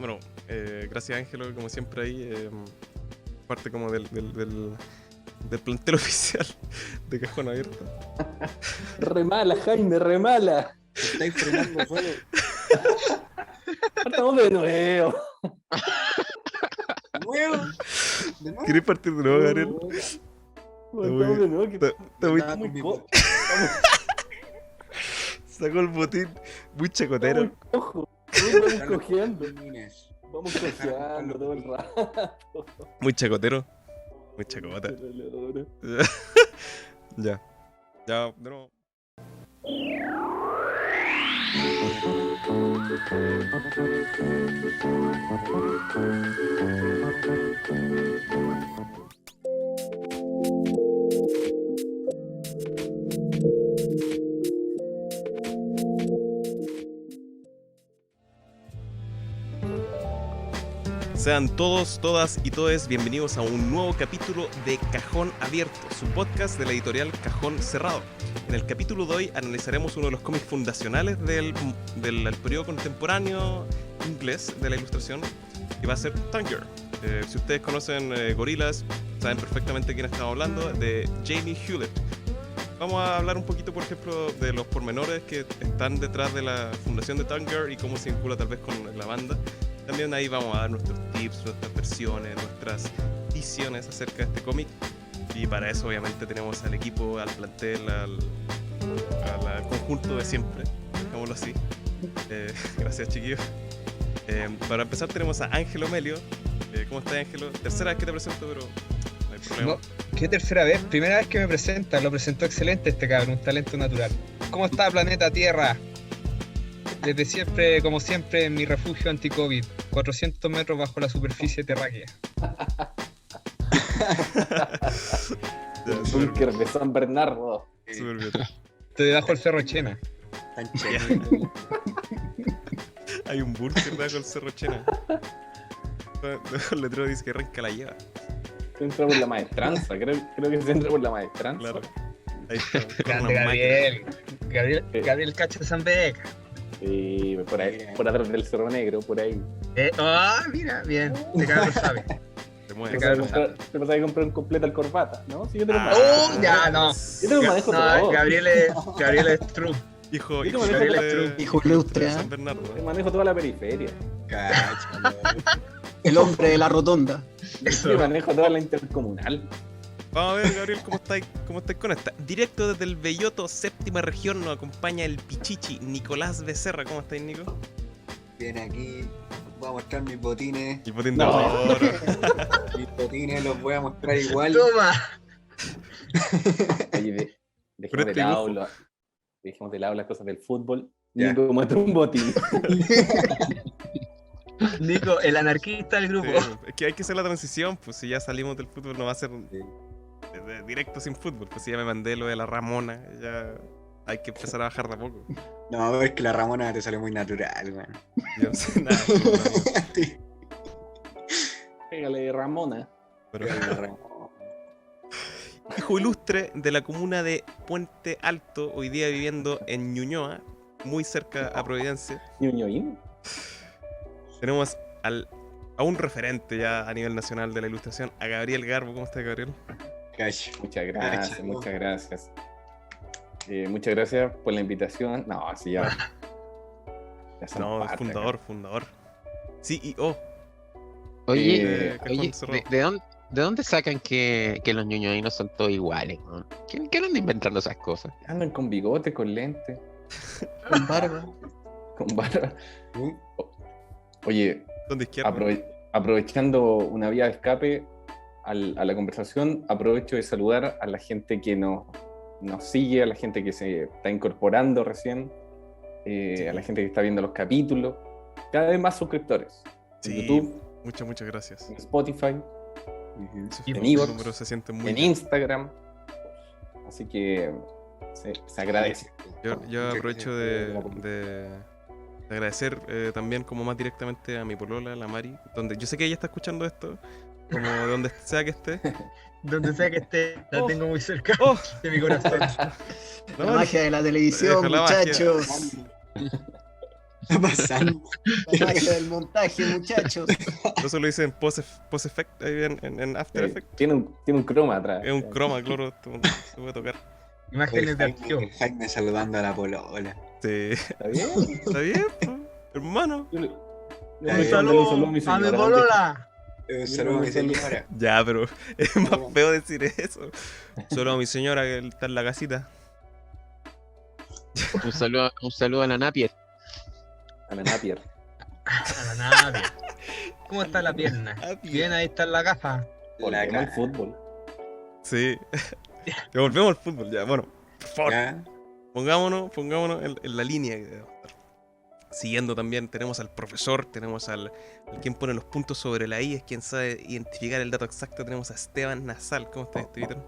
Bueno, gracias Ángelo, como siempre ahí, parte como del plantel oficial de Cajón Abierto. Re mala, Jaime, re mala. Estáis frenando solo. Partamos de nuevo. ¿Nuevo? ¿De nuevo? ¿Querés partir de nuevo, Gabriel? Partamos de nuevo. Está muy... Estaba con mi co- Sacó el botín muy chacotero. Estamos cojo. Vamos Carlos, cojeando. Inés. Vamos cojeando todo el rato. Muy chacotero. Muy chacota. Ya. Ya, de nuevo. Sean todos, todas y todes bienvenidos a un nuevo capítulo de Cajón Abierto, su podcast de la editorial Cajón Cerrado. En el capítulo de hoy analizaremos uno de los cómics fundacionales del periodo contemporáneo inglés de la ilustración, que va a ser Tangier. Si ustedes conocen Gorillaz, saben perfectamente de quién estamos hablando, de Jamie Hewlett. Vamos a hablar un poquito, por ejemplo, de los pormenores que están detrás de la fundación de Tangier y cómo se vincula tal vez con la banda. También ahí vamos a dar nuestros tips, nuestras versiones, nuestras visiones acerca de este cómic. Y para eso obviamente tenemos al equipo, al plantel, al conjunto de siempre, digámoslo así. Gracias, chiquillos. Para empezar tenemos a Ángelo Melio. ¿Cómo estás, Ángelo? Tercera vez que te presento, pero no hay problema. No, ¿qué tercera vez? Primera vez que me presenta, lo presentó excelente este cabrón, un talento natural. ¿Cómo está planeta Tierra? Desde siempre, como siempre, en mi refugio anti-COVID, 400 metros bajo la superficie terráquea. Ya, súper Búnker de San Bernardo. súper bien. Estoy debajo del Cerro Chena. Tan chévere. Hay un búnker debajo del Cerro Chena. Debajo el letrero dice que arranca la lleva. Se entra por la maestranza. Creo que se entra por la maestranza. Claro. Ahí está. con Grande una máquina. Gabriel Cacho Sanbeca. Y por ahí, por atrás del Cerro Negro, por ahí. Mira, bien, te cabrón sabe. Se mueve. Te pasaba a comprar un completo al corbata, ¿no? Sí, yo te lo Ah. manejo. ¡Oh, ya, no! Yo te lo manejo todo. Gabriel es true. Hijo Yo te de, manejo hijo ilustre, de ¿eh? San Bernardo. Te manejo toda la periferia. Cáchalo. El hombre de la rotonda. Te manejo toda la intercomunal. Vamos a ver, Gabriel, cómo estáis con esta. Directo desde el Belloto, séptima región, nos acompaña el Pichichi, Nicolás Becerra. ¿Cómo estáis, Nico? Bien, aquí voy a mostrar mis botines. Y Potín de No. oro. Mis botines los voy a mostrar igual. ¡Toma! Oye, Pero este dejemos de lado las cosas del fútbol. Ya. Ni como un botín. Nico, el anarquista del grupo. Sí, es que hay que hacer la transición, pues si ya salimos del fútbol no va a ser directo sin fútbol, pues si ya me mandé lo de la Ramona, ya hay que empezar a bajar de a poco. No, es que la Ramona te salió muy natural, man. Yo no sé nada, Pégale, Ramona. pero La Ramona. hijo ilustre de la comuna de Puente Alto, hoy día viviendo en Ñuñoa, muy cerca a Providencia. Ñuñoín. Tenemos a un referente ya a nivel nacional de la ilustración, a Gabriel Garbo. ¿Cómo estás, Gabriel? Cacho. Muchas gracias, Cacho. muchas gracias. Muchas gracias por la invitación. No, sí, ya. Ya somos No, parte fundador. CEO. Oye, Cajón Cerrado. ¿de dónde sacan que los ñoñoínos son todos iguales? ¿No? ¿Quién anda inventando esas cosas? acá. Andan con bigote, con lente, Con barba. con barba. Oye, ¿Dónde izquierda? aprovechando una vía de escape a la conversación, aprovecho de saludar a la gente que nos sigue, a la gente que se está incorporando recién, a la gente que está viendo los capítulos, cada vez más suscriptores en Sí, YouTube, muchas gracias. en Spotify, Esos en Evox, números se sienten muy en bien. Instagram, así que se agradece. Yo aprovecho de agradecer también como más directamente a mi polola, la Mari, donde yo sé que ella está escuchando esto, como de donde sea que esté. Donde sea que esté, la Oh. tengo muy cerca ¡Oh! de mi corazón. La magia de la televisión, Deja la magia. muchachos. está pasando? La magia del montaje, muchachos. Eso lo hice en Post Effect, ahí en After Effects. Tiene un croma atrás. Es un croma, claro, se puede tocar. Imágenes de El acción. Jaime saludando a la polola. Sí. ¿Está bien? Está bien, po, hermano. Yo le- Un le mando un saludo a mi a mi señora. polola. Saludos a mi señora. Ya, pero es más feo decir eso. Solo a mi señora que está en la casita. Un saludo a la Napier. A la Napier. A la nave. ¿Cómo está la pierna? Bien, ahí está la gafa. Volvemos al fútbol. Sí. Ya volvemos al fútbol, ya. Bueno, por favor, Ya. pongámonos en la línea que debemos estar. Siguiendo también, tenemos al profesor, tenemos al quien pone los puntos sobre la I, es quien sabe identificar el dato exacto. Tenemos a Esteban Nasal. ¿Cómo estás, Esteban?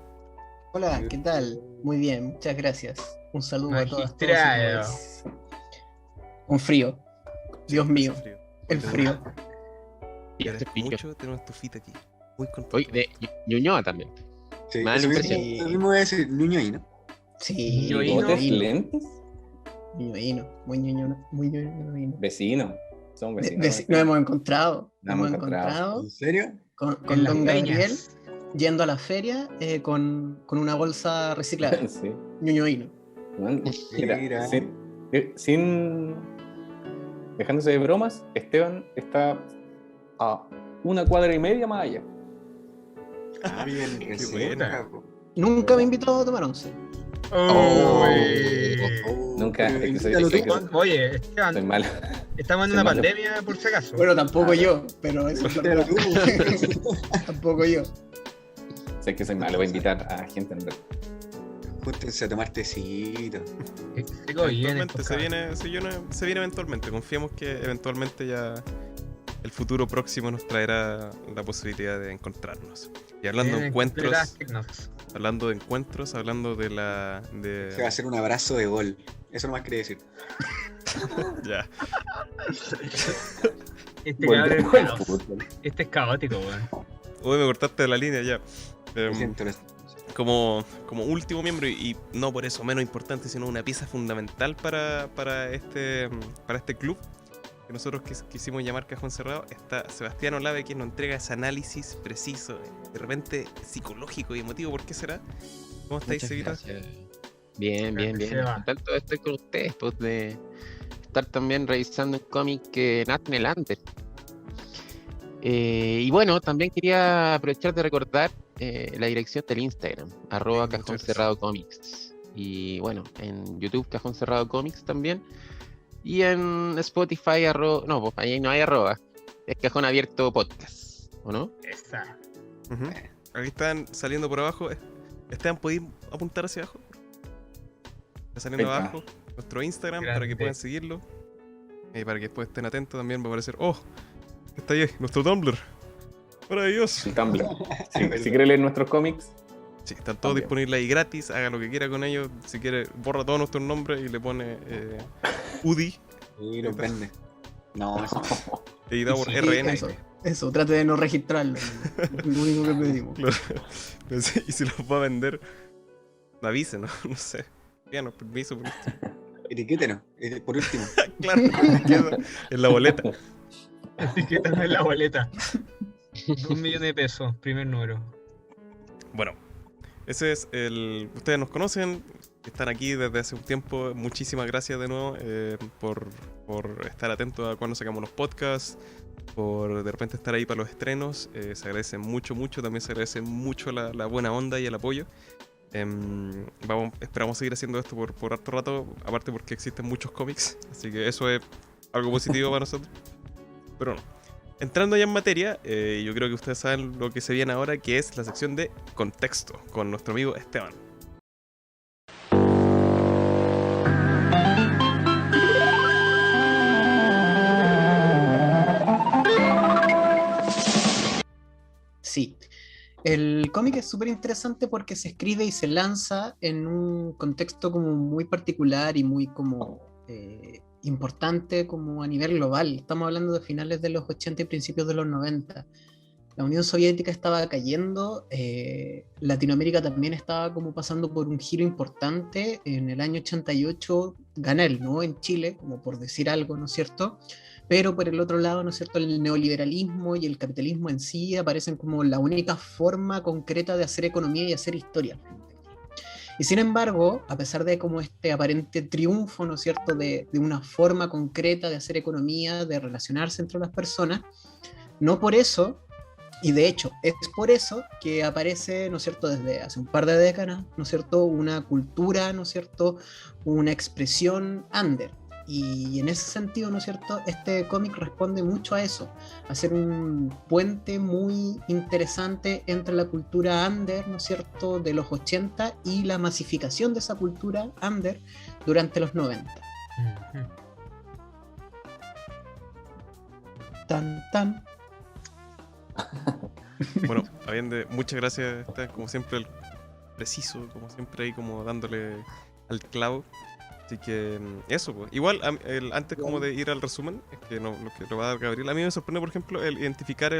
Hola, ¿qué tal? Muy bien, muchas gracias. Un saludo a todas, todos y Magistrado. todas. Con frío. Dios mío, el frío. Y Te este agradezco pillo. mucho, tenemos tu fita aquí. Muy contento. Oye, de Ñuñoa también. Sí, Mal eso impresión. mismo voy a decir, niño ahí, ¿no? Sí, Ñoíno. ¿Botes, ñoíno, lentes? ñoíno, muy ñoíno, muy ñoíno. Vecinos. Son vecinos. Nos hemos encontrado, Nos hemos encontrado. ¿En serio? con En las don Gabriel peñas. yendo a la feria con una bolsa reciclada. Sí. ñoñoíno. Man, mira, Mira. sin dejándose de bromas, Esteban está a 1,5 cuadras más allá. Ah, bien, Qué recién, buena. capo. Nunca me he invitado a tomar once. Oh, Nunca, pero es que invítalo soy tú, Oye, soy Esteban, malo. estamos en soy una malo. pandemia por si acaso. Bueno, tampoco yo, pero eso es Invítalo verdad. tú. Tampoco yo. Sé que soy malo para invitar a gente en verdad. Júntense a tomar tecito. Digo, bien, Eventualmente se viene eventualmente. Confiamos que eventualmente ya el futuro próximo nos traerá la posibilidad de encontrarnos. Y hablando de encuentros, hablando de la. Se va a hacer un abrazo de gol. Eso nomás quería decir. Ya. Este cabrón es Volvemos al caos. fútbol. Este es caótico, weón. Uy, me cortaste la línea ya. Lo siento, Como último miembro y no por eso menos importante, sino una pieza fundamental para este club que nosotros quisimos llamar Cajón Cerrado, está Sebastián Olave, quien nos entrega ese análisis preciso, de repente psicológico y emotivo. ¿Por qué será? ¿Cómo estáis, Muchas Sevita? gracias. Bien, bien, bien. Seba. Contento de estar con ustedes, pues de estar también revisando un cómic que nace en el Under. Y bueno, también quería aprovechar de recordar la dirección del Instagram, @Cajón muchas Cerrado Comics. Y bueno, en YouTube Cajón Cerrado Comics también. Y en Spotify, no, pues ahí no hay arroba. Es Cajón Abierto Podcast, ¿o no? Esa. Ujú. Aquí están saliendo por abajo. Esteban, ¿podéis apuntar hacia abajo? Está saliendo Ahí está. abajo nuestro Instagram para que Grande. puedan seguirlo. Y para que después estén atentos también va a aparecer. ¡Oh! Está ahí, nuestro Tumblr. Maravilloso. El Tumblr. Si quiere leer nuestros cómics, Sí, están todos También. disponibles ahí gratis. Haga lo que quiera con ellos. Si quiere, borra todos nuestros nombres y le pone UDI, Y los vende. No, eso no. editado por Sí, RN. eso, trate de no registrarlo. Es lo único que pedimos. Claro. Y si los va a vender, avisen, ¿no? No sé. Díganos permiso por esto. Etiquétenos, por último. Claro, queda en la boleta. Etiquétame en la boleta. 2 millones de pesos, primer número. Bueno, ese es el. Ustedes nos conocen, están aquí desde hace un tiempo. Muchísimas gracias de nuevo por estar atentos a cuando sacamos los podcasts, por de repente estar ahí para los estrenos. Se agradece mucho, mucho. También se agradece mucho la buena onda y el apoyo. Esperamos seguir haciendo esto por harto rato, aparte porque existen muchos cómics, así que eso es algo positivo para nosotros. Pero no. Entrando ya en materia, yo creo que ustedes saben lo que se viene ahora, que es la sección de contexto, con nuestro amigo Esteban. Sí. El cómic es súper interesante porque se escribe y se lanza en un contexto como muy particular y muy como importante como a nivel global. Estamos hablando de finales de los 80 y principios de los 90. la Unión Soviética estaba cayendo, Latinoamérica también estaba como pasando por un giro importante. En el año 88 gana el no en Chile, como por decir algo, ¿no es cierto? Pero por el otro lado, ¿no es cierto?, el neoliberalismo y el capitalismo en sí aparecen como la única forma concreta de hacer economía y hacer historia. Y sin embargo, a pesar de como este aparente triunfo, ¿no es cierto?, de una forma concreta de hacer economía, de relacionarse entre las personas, no por eso, y de hecho es por eso que aparece, ¿no es cierto?, desde hace un par de décadas, ¿no es cierto?, una cultura, ¿no es cierto?, una expresión under. Y en ese sentido, ¿no es cierto?, este cómic responde mucho a eso, a ser un puente muy interesante entre la cultura under, ¿no es cierto?, de los 80 y la masificación de esa cultura under durante los 90. Ujú. Tan, tan. Bueno, Allende, muchas gracias. Está como siempre preciso, como siempre ahí como dándole al clavo. Así que eso, pues. Igual, antes como de ir al resumen, es que lo que lo va a dar Gabriel, a mí me sorprende, por ejemplo, el identificar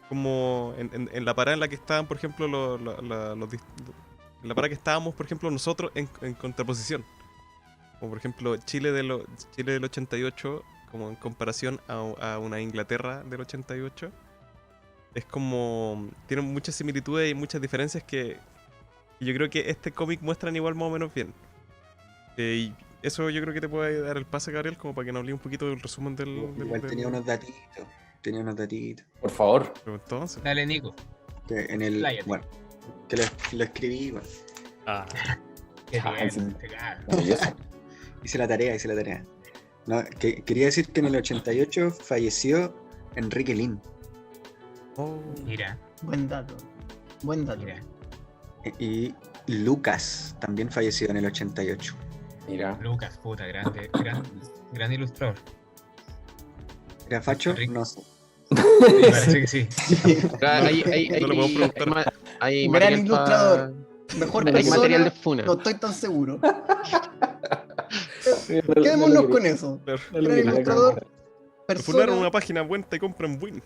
como en la parada en la que estaban, por ejemplo, en la parada que estábamos, por ejemplo, nosotros en contraposición. Como por ejemplo, Chile del 88, como en comparación a una Inglaterra del 88. Es como, tienen muchas similitudes y muchas diferencias que yo creo que este cómic muestran igual más o menos bien. Y eso yo creo que te puede dar el pase, Gabriel, como para que nos hable un poquito del resumen Igual tenía unos datitos. Tenía unos datitos. Por favor. Pero entonces. Dale, Nico. Que en el. Expláyate. Bueno, que lo escribí, bueno. Ah, Qué Ah, bien, sí. este cara. Maravilloso. Hice la tarea. No, quería decir que en el 88 falleció Enrique Lin. oh, Mira, Buen dato. Buen dato. mira. Y Lucas también falleció en el 88. Mira. Lucas, puta, gran ilustrador. ¿Era Facho? Enrique. No sé. Sí, parece que sí. No le podemos preguntar. Hay Gran material ilustrador. Mejor hay persona, material de funa. no estoy tan seguro. No Quedémonos lo con quería- eso. Claro. no lo Gran quería ilustrador, comentar. Fundaron persona. una página cuenta y compran Win.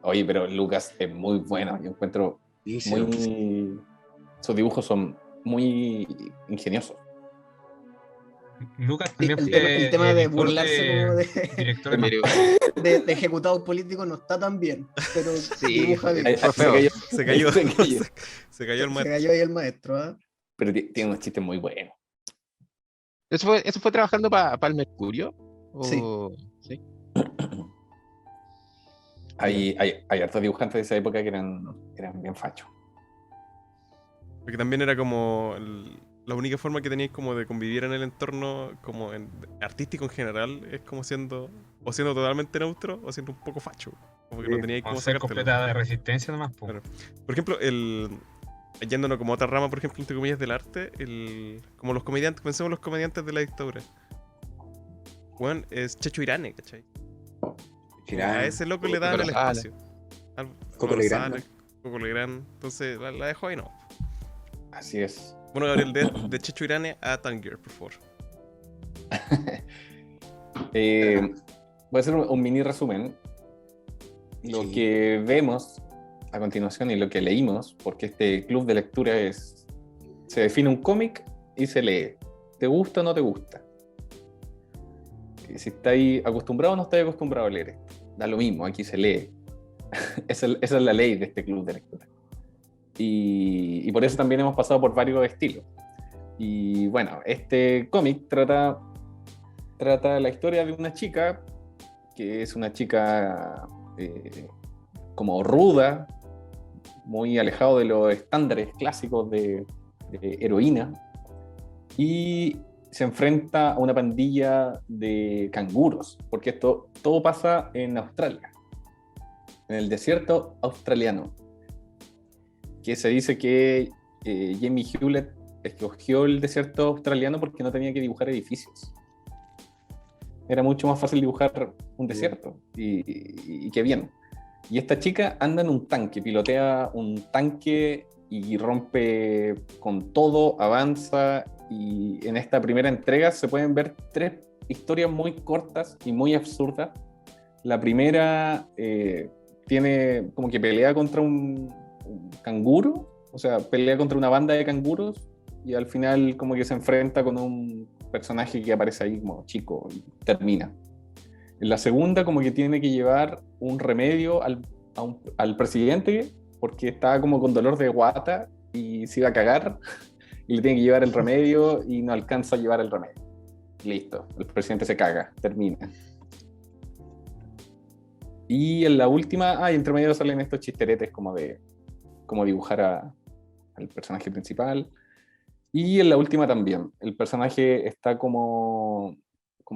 Oye, pero Lucas es muy bueno. Yo encuentro muy. Sus dibujos son muy ingeniosos. Lucas Sí, también el fue tema de editor burlarse como director de Pero- de ejecutados políticos no está tan bien, pero Sí, dibuja bien. Ahí fue feo. Se cayó. Se cayó. Se cayó el Se maestro. cayó ahí el maestro, ¿ah? Pero tiene unos chistes muy buenos. ¿Eso fue trabajando para el Mercurio? Sí. ¿Sí? Hay hartos dibujantes de esa época que eran bien fachos. Porque también era como la única forma que teníais como de convivir en el entorno como artístico en general es como siendo totalmente neutro o siendo un poco facho. Como que no teníais Como como ser sacártelo. completa de resistencia nomás, po. Claro. Por ejemplo, yéndonos como a otra rama, por ejemplo, entre comillas, del arte, como los comediantes, pensemos en los comediantes de la dictadura. Juan es Checho Irane, ¿cachai? Girán. A ese loco le daban el Coco Sala. espacio. Coco Legrand, Sala, Coco Legrand. Entonces la dejo ahí, no. Así es. Bueno, Gabriel, de Checho Irane a Tangier, por favor. Voy a hacer un mini resumen. Lo Sí. que vemos a continuación y lo que leímos, porque este club de lectura se define un cómic y se lee. ¿Te gusta o no te gusta? Y si estáis acostumbrado o no estáis acostumbrado a leer esto. Da lo mismo, aquí se lee. Esa es la ley de este club de lectura. Y por eso también hemos pasado por varios estilos. Y bueno, este cómic trata la historia de una chica, que es una chica como ruda, muy alejado de los estándares clásicos de heroína, y se enfrenta a una pandilla de canguros, porque esto todo pasa en Australia, en el desierto australiano, que se dice que Jamie Hewlett escogió el desierto australiano porque no tenía que dibujar edificios. Era mucho más fácil dibujar un desierto, y qué bien. Y esta chica anda en un tanque, pilotea un tanque y rompe con todo, avanza, y en esta primera entrega se pueden ver 3 historias muy cortas y muy absurdas. La primera tiene como que pelea contra un canguro, o sea, pelea contra una banda de canguros y al final como que se enfrenta con un personaje que aparece ahí como chico y termina. En la segunda como que tiene que llevar un remedio al presidente porque está como con dolor de guata y se iba a cagar y le tiene que llevar el remedio y no alcanza a llevar el remedio. Listo, el presidente se caga, termina. Y en la última, entre medio salen estos chisteretes como de como dibujar al personaje principal. Y en la última también, el personaje está como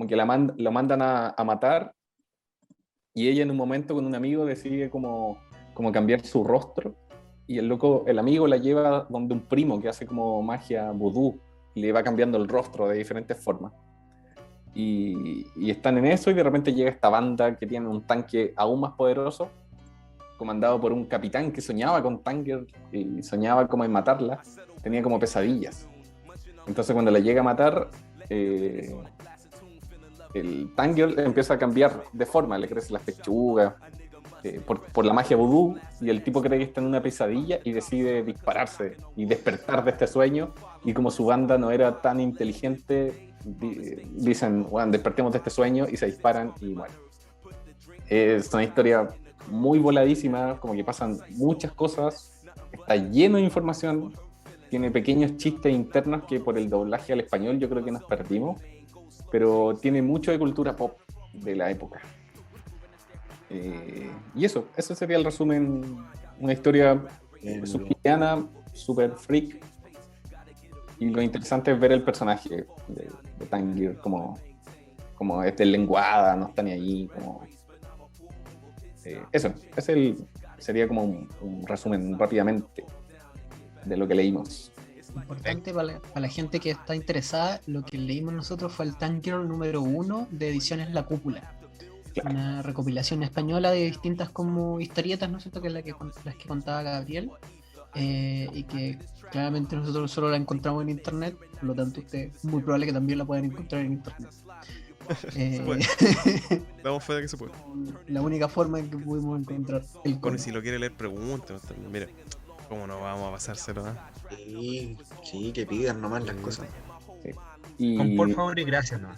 que lo mandan a matar y ella en un momento con un amigo decide como cambiar su rostro y el amigo la lleva donde un primo que hace como magia vudú y le va cambiando el rostro de diferentes formas. Y están en eso y de repente llega esta banda que tiene un tanque aún más poderoso comandado por un capitán que soñaba con Tanger y soñaba como en matarla, tenía como pesadillas. Entonces cuando la llega a matar, el Tanger empieza a cambiar de forma, le crecen las pechugas, por la magia vudú, y el tipo cree que está en una pesadilla y decide dispararse y despertar de este sueño, y como su banda no era tan inteligente, dicen, bueno, despertemos de este sueño, y se disparan y mueren. Es una historia muy voladísima, como que pasan muchas cosas, está lleno de información, tiene pequeños chistes internos que por el doblaje al español yo creo que nos perdimos, pero tiene mucho de cultura pop de la época. Y eso sería el resumen, una historia subcotidiana, super freak, y lo interesante es ver el personaje de Tanger como es lenguada, no está ni ahí, como... eso, sería como un resumen rápidamente de lo que leímos. Importante para la gente que está interesada, lo que leímos nosotros fue el Tanger número 1 de Ediciones La Cúpula. Claro. Una recopilación española de distintas como historietas, ¿no es cierto? Que es las que contaba Gabriel, y que claramente nosotros solo la encontramos en internet, por lo tanto es muy probable que también la puedan encontrar en internet. Damos fe de que se puede. La única forma en que pudimos encontrar el Bueno, y si lo quiere leer, pregúntenos también. Mira, cómo no vamos a pasárselo, ¿eh? Sí, que pidan nomás las cosas. Sí. Con por favor y gracias, ¿no?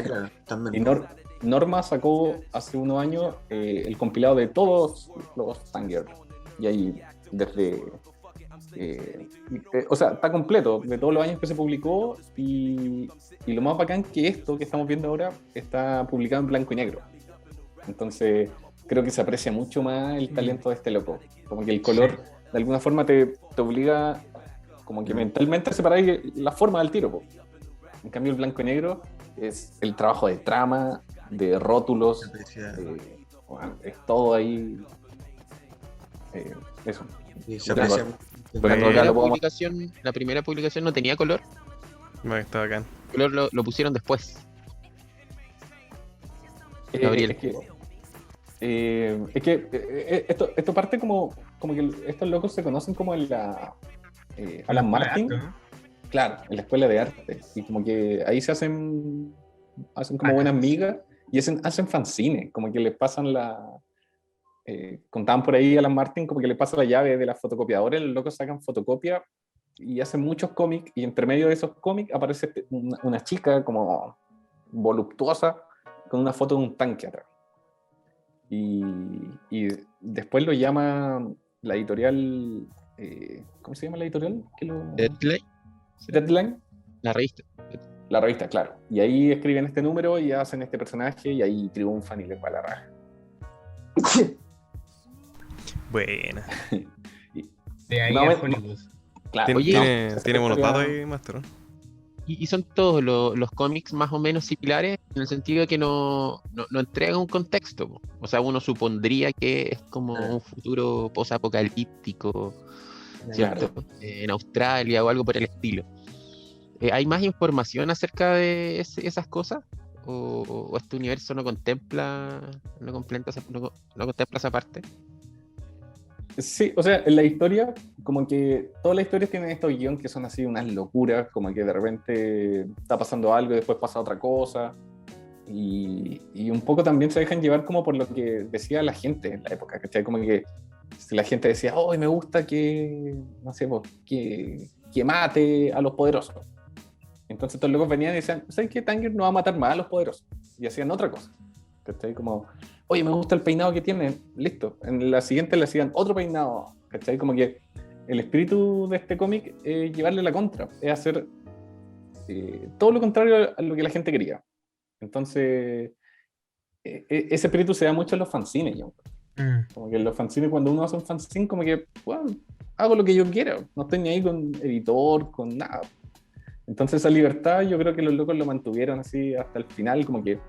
Claro, también. Y Norma sacó hace unos años el compilado de todos los Tanger. Y ahí, desde... o sea, está completo de todos los años que se publicó, y lo más bacán que esto que estamos viendo ahora está publicado en blanco y negro. Entonces creo que se aprecia mucho más el talento de este loco, como que el color de alguna forma te obliga como que mentalmente a separar la forma del tiro, po. En cambio el blanco y negro es el trabajo de trama, de rótulos, bueno, es todo ahí, eso. Y se aprecia. La primera publicación no tenía color. No, está bacán. El color lo pusieron después. Gabriel. Es que esto parte como que estos locos se conocen como en la Alan Martin, ¿no? Claro, en la escuela de arte, y como que ahí se hacen como buenas migas y hacen fanzines, como que les pasan contaban por ahí a Alan Martin como que le pasa la llave de la fotocopiadora, los locos sacan fotocopia y hacen muchos cómics, y entre medio de esos cómics aparece una chica como voluptuosa con una foto de un tanque atrás. Y después lo llama la editorial, ¿cómo se llama la editorial? Deadline. La revista. La revista, claro. Y ahí escriben este número y hacen este personaje y ahí triunfan y les va la raja. Buena. De ahí No, a me- Hollywood. Claro. ¿Tiene buenos datos ahí, Master? Y son todos los cómics más o menos similares, en el sentido de que no entregan un contexto, po. O sea, uno supondría que es como un futuro posapocalíptico, ¿cierto? En Australia o algo por el estilo. ¿Hay más información acerca de esas cosas? ¿O este universo no contempla esa parte? Sí, o sea, en la historia, como que todas las historias tienen estos guiones que son así unas locuras, como que de repente está pasando algo y después pasa otra cosa. Y un poco también se dejan llevar como por lo que decía la gente en la época, ¿cachai? Como que si la gente decía, oh, me gusta que, no sé, pues, que mate a los poderosos. Entonces estos locos venían y decían, ¿sabes qué? Tanger no va a matar más a los poderosos. Y hacían otra cosa, ¿cachai? Como, oye, me gusta el peinado que tiene, listo. En la siguiente le hacían otro peinado, ¿cachai? Como que el espíritu de este cómic es llevarle la contra, es hacer todo lo contrario a lo que la gente quería. Entonces, ese espíritu se da mucho en los fanzines, yo. Como que en los fanzines, cuando uno hace un fanzine, como que, bueno, hago lo que yo quiera, no estoy ni ahí con editor, con nada. Entonces esa libertad yo creo que los locos lo mantuvieron así hasta el final, como que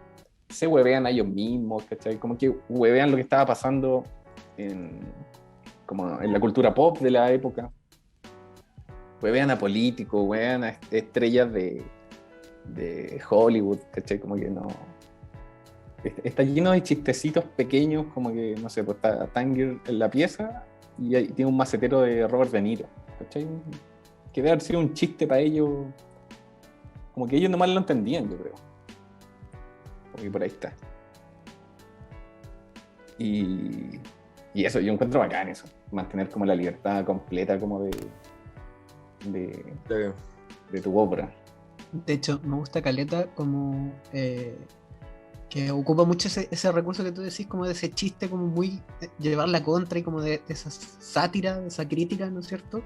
se huevean a ellos mismos, ¿cachai? Como que huevean lo que estaba pasando como en la cultura pop de la época. Huevean a políticos, huevean a estrellas de Hollywood, ¿cachai? Como que no... Está lleno de chistecitos pequeños, como que, no sé, pues está Tanger en la pieza y ahí tiene un macetero de Robert De Niro, ¿cachai? Que debe haber sido un chiste para ellos, como que ellos nomás lo entendían, yo creo. Porque por ahí está. Y eso, yo encuentro bacán eso, mantener como la libertad completa como de tu obra. De hecho, me gusta caleta como que ocupa mucho ese recurso que tú decís, como de ese chiste, como muy llevar la contra y como de esa sátira, de esa crítica, ¿no es cierto?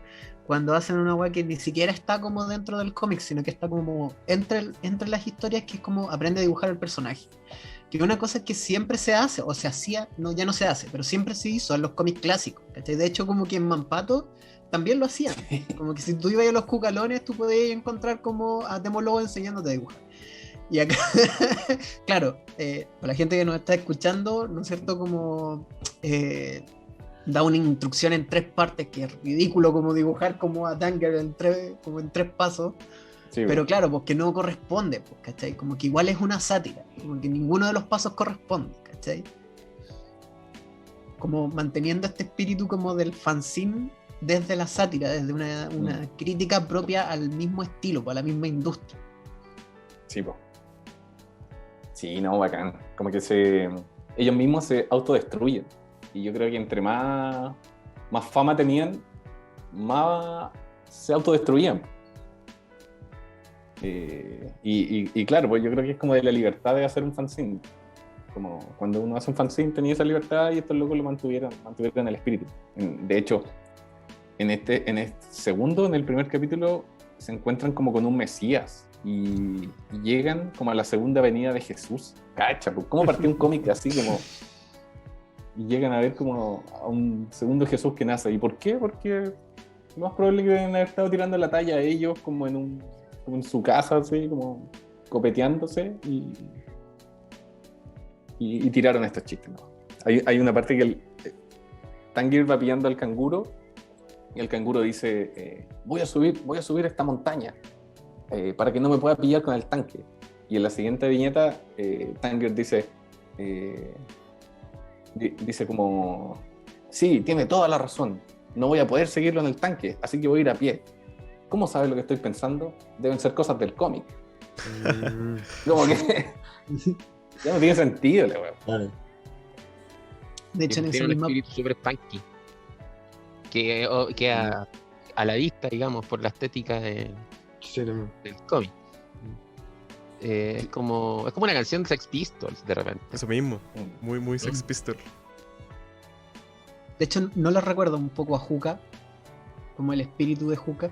Cuando hacen una weá que ni siquiera está como dentro del cómic, sino que está como entre las historias, que es como aprende a dibujar el personaje. Que una cosa que siempre se hace, o se hacía, no, ya no se hace, pero siempre se hizo en los cómics clásicos, ¿cachai? De hecho, como que en Mampato también lo hacían. Como que si tú ibas a los Cucalones, tú podías encontrar como a Temo Lobo enseñándote a dibujar. Y acá, claro, para la gente que nos está escuchando, ¿no es cierto? Como da una instrucción en 3 partes, que es ridículo como dibujar como a Tanger como en 3 pasos. Sí, pero claro, pues que no corresponde, pues, ¿cachai? Como que igual es una sátira, como que ninguno de los pasos corresponde, ¿cachai? Como manteniendo este espíritu como del fanzine desde la sátira, desde una crítica propia al mismo estilo, a la misma industria. Sí, pues. Sí, no, bacán. Como que ellos mismos se autodestruyen. Y yo creo que entre más fama tenían, más se autodestruían. Y claro, pues yo creo que es como de la libertad de hacer un fanzine. Como cuando uno hace un fanzine tenía esa libertad y estos locos lo mantuvieron el espíritu. De hecho, en este segundo, en el primer capítulo, se encuentran como con un Mesías. Y llegan como a la segunda venida de Jesús. Cacha, pues, ¿cómo partió un cómic así como? Y llegan a ver como a un segundo Jesús que nace. ¿Y por qué? Porque lo más probable es que deben haber estado tirando la talla a ellos como en su casa, así, como copeteándose y tiraron estos chistes, ¿no? Hay una parte que Tanger va pillando al canguro y el canguro dice, voy a subir esta montaña para que no me pueda pillar con el tanque. Y en la siguiente viñeta Tanger dice como, sí, tiene toda la razón, no voy a poder seguirlo en el tanque, así que voy a ir a pie. ¿Cómo sabes lo que estoy pensando? Deben ser cosas del cómic. Como que ya no tiene sentido, la weá. Vale. De hecho, tiene un espíritu súper punky que a la vista, digamos, por la estética del cómic. Es como una canción de Sex Pistols, de repente. Eso mismo, muy, muy Sex Pistols. De hecho, no lo recuerdo un poco a Juca, como el espíritu de Juca.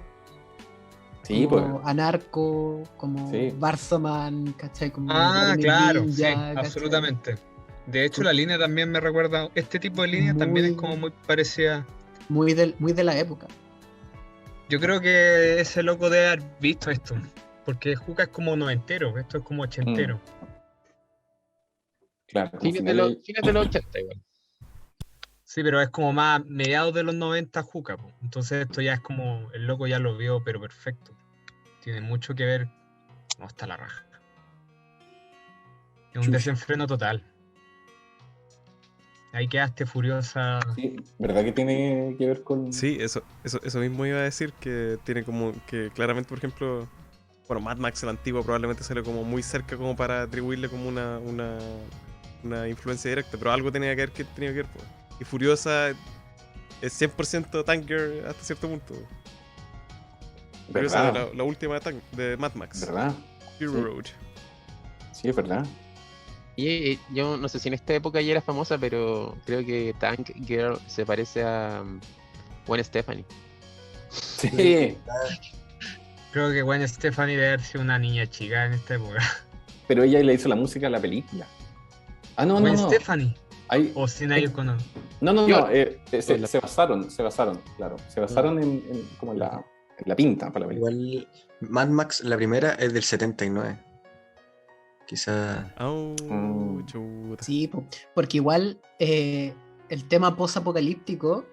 Sí, como pues. Anarco, como sí. Barzoman, ¿cachai? Como claro, Ninja, sí, ¿cachai? absolutamente. De hecho, la línea también me recuerda, este tipo de línea también es como muy parecida. Muy de la época. Yo creo que ese loco debe haber visto esto, porque Juca es como noventero, esto es como ochentero. Claro. Fines de los 80 igual. Sí, pero es como más mediados de los 90 Juca, po. Entonces esto ya es como, el loco ya lo vio, pero perfecto. Tiene mucho que ver, no está la raja. Es un desenfreno total. Ahí quedaste furiosa. Sí, ¿verdad que tiene que ver con...? Sí, eso mismo iba a decir, que tiene como que claramente, por ejemplo, Bueno, Mad Max el antiguo probablemente salió como muy cerca como para atribuirle como una influencia directa, pero algo tenía que ver, pues. Y Furiosa es 100% Tanker hasta cierto punto. Furiosa ¿Verdad? de la última de Mad Max. ¿Verdad? Fury Sí. Road. Sí, es verdad. Y yo no sé si en esta época ya era famosa, pero creo que Tank Girl se parece a Gwen Stefani. Sí, Creo que Gwen Stefani debe haber sido una niña chica en esta época. pero ella le hizo la música a la película. Ah, no, Gwen no, no. Stefani. Hay- O Sinéad O'Connor. No, no, Yo- no. Se basaron, claro. Se basaron como en la pinta para la película. Igual Mad Max, la primera, es del 79. Quizá. Oh, Mm. chuta. Sí, porque igual el tema post-apocalíptico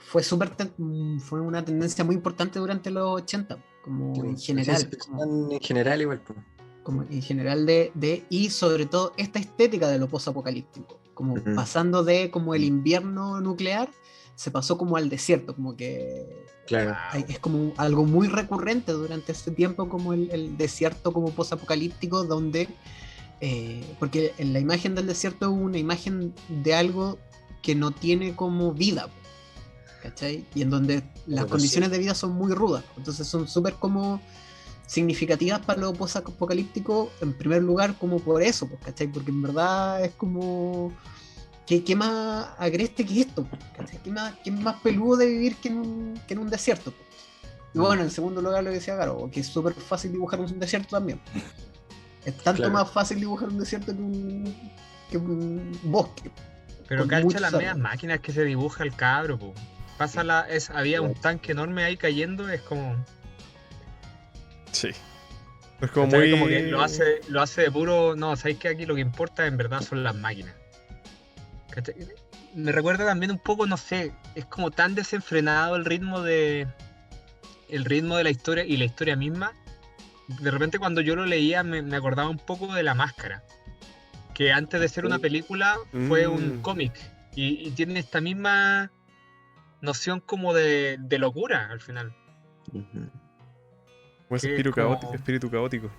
fue una tendencia muy importante durante los 80, como en general. Ciencia ficción en general, igual. Pues. Como en general y sobre todo esta estética de lo post-apocalíptico, como Ujú. pasando de como el invierno nuclear, se pasó como al desierto, como que Claro. es como algo muy recurrente durante este tiempo, como el desierto como post-apocalíptico, donde porque en la imagen del desierto es una imagen de algo que no tiene como vida, ¿cachai? Y en donde las Pero condiciones sí. de vida son muy rudas, entonces son súper como significativas para lo post-apocalíptico, en primer lugar como por eso, pues, ¿cachai? Porque en verdad es como ¿qué más agreste que esto? ¿Cachai? ¿Qué más peludo de vivir que en un desierto? Y bueno, en segundo lugar lo que decía Garo, que es súper fácil dibujar un desierto también. Es tanto Claro. más fácil dibujar un desierto que un bosque. Pero Con cacha muchos las medias árboles. máquinas que se dibuja el cabro, po. Había un tanque enorme ahí cayendo, es como. Sí. Es como ¿cachai? muy. Como que lo hace de puro. No, sabéis que aquí lo que importa en verdad son las máquinas. ¿Cachai? Me recuerda también un poco, no sé, es como tan desenfrenado el ritmo de la historia y la historia misma. De repente cuando yo lo leía me acordaba un poco de La Máscara, que antes de ser una película fue un Mm. cómic y tiene esta misma noción como de locura al final. Ujú. Como ese que es espíritu como- caótico, espíritu caótico.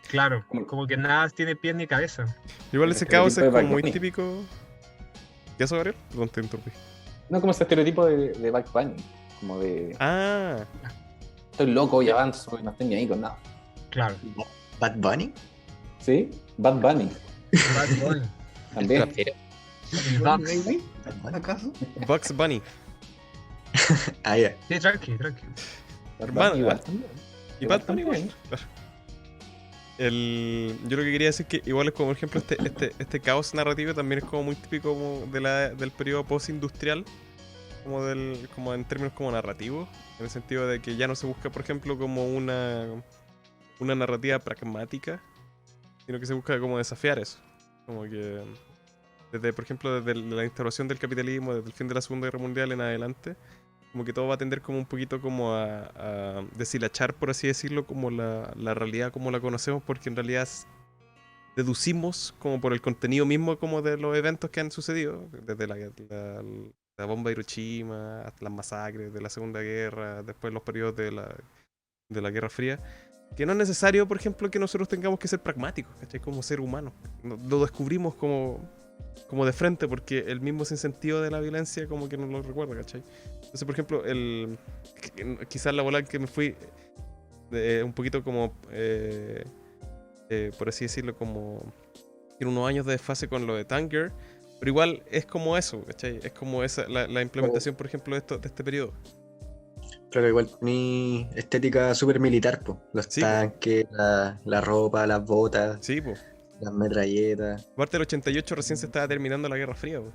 Claro, como que nada tiene pies ni cabeza. Igual El ese caos es estereotipo de como muy Bugs Bunny. típico. ¿Qué eso, Gabriel? Perdón, te interrumpí. No, como ese estereotipo de Bugs Bunny. Como de Ah, estoy loco y avanzo y no estoy ni ahí con nada. Claro. Bad Bunny. ¿Sí? Bad Bunny. Bad Bunny. También. Rapero. El Bugs. ¿Baby? Bad Bunny. ¿Acaso? Bugs Bunny. Ah, ya. Sí, tranqui. Bad Hermano, Bunny igual también. Y Igual Bad Bunny, también. claro. Yo lo que quería decir que igual es como, por ejemplo, este caos narrativo también es como muy típico como del periodo post-industrial, como en términos como narrativos, en el sentido de que ya no se busca, por ejemplo, como una narrativa pragmática, sino que se busca como desafiar eso. Como que por ejemplo, desde la instauración del capitalismo, desde el fin de la Segunda Guerra Mundial en adelante, como que todo va a tender como un poquito como a deshilachar, por así decirlo, como la realidad como la conocemos, porque en realidad deducimos como por el contenido mismo como de los eventos que han sucedido, desde la bomba de Hiroshima hasta las masacres de la Segunda Guerra, después los periodos de la Guerra Fría, que no es necesario, por ejemplo, que nosotros tengamos que ser pragmáticos, ¿cachai? Como ser humanos. Lo descubrimos como de frente, porque el mismo sinsentido de la violencia como que nos lo recuerda, ¿cachai? Entonces, por ejemplo, quizás la bola en que me fui un poquito como, por así decirlo, como en unos años de desfase con lo de Tanker, pero igual es como eso, ¿cachai? Es como la implementación, por ejemplo, de este periodo. Claro, igual mi estética súper militar, po. Los Sí, po. tanques, la ropa, las botas, Sí, pues. las metralletas, Aparte del 88 recién se estaba terminando la Guerra Fría, po.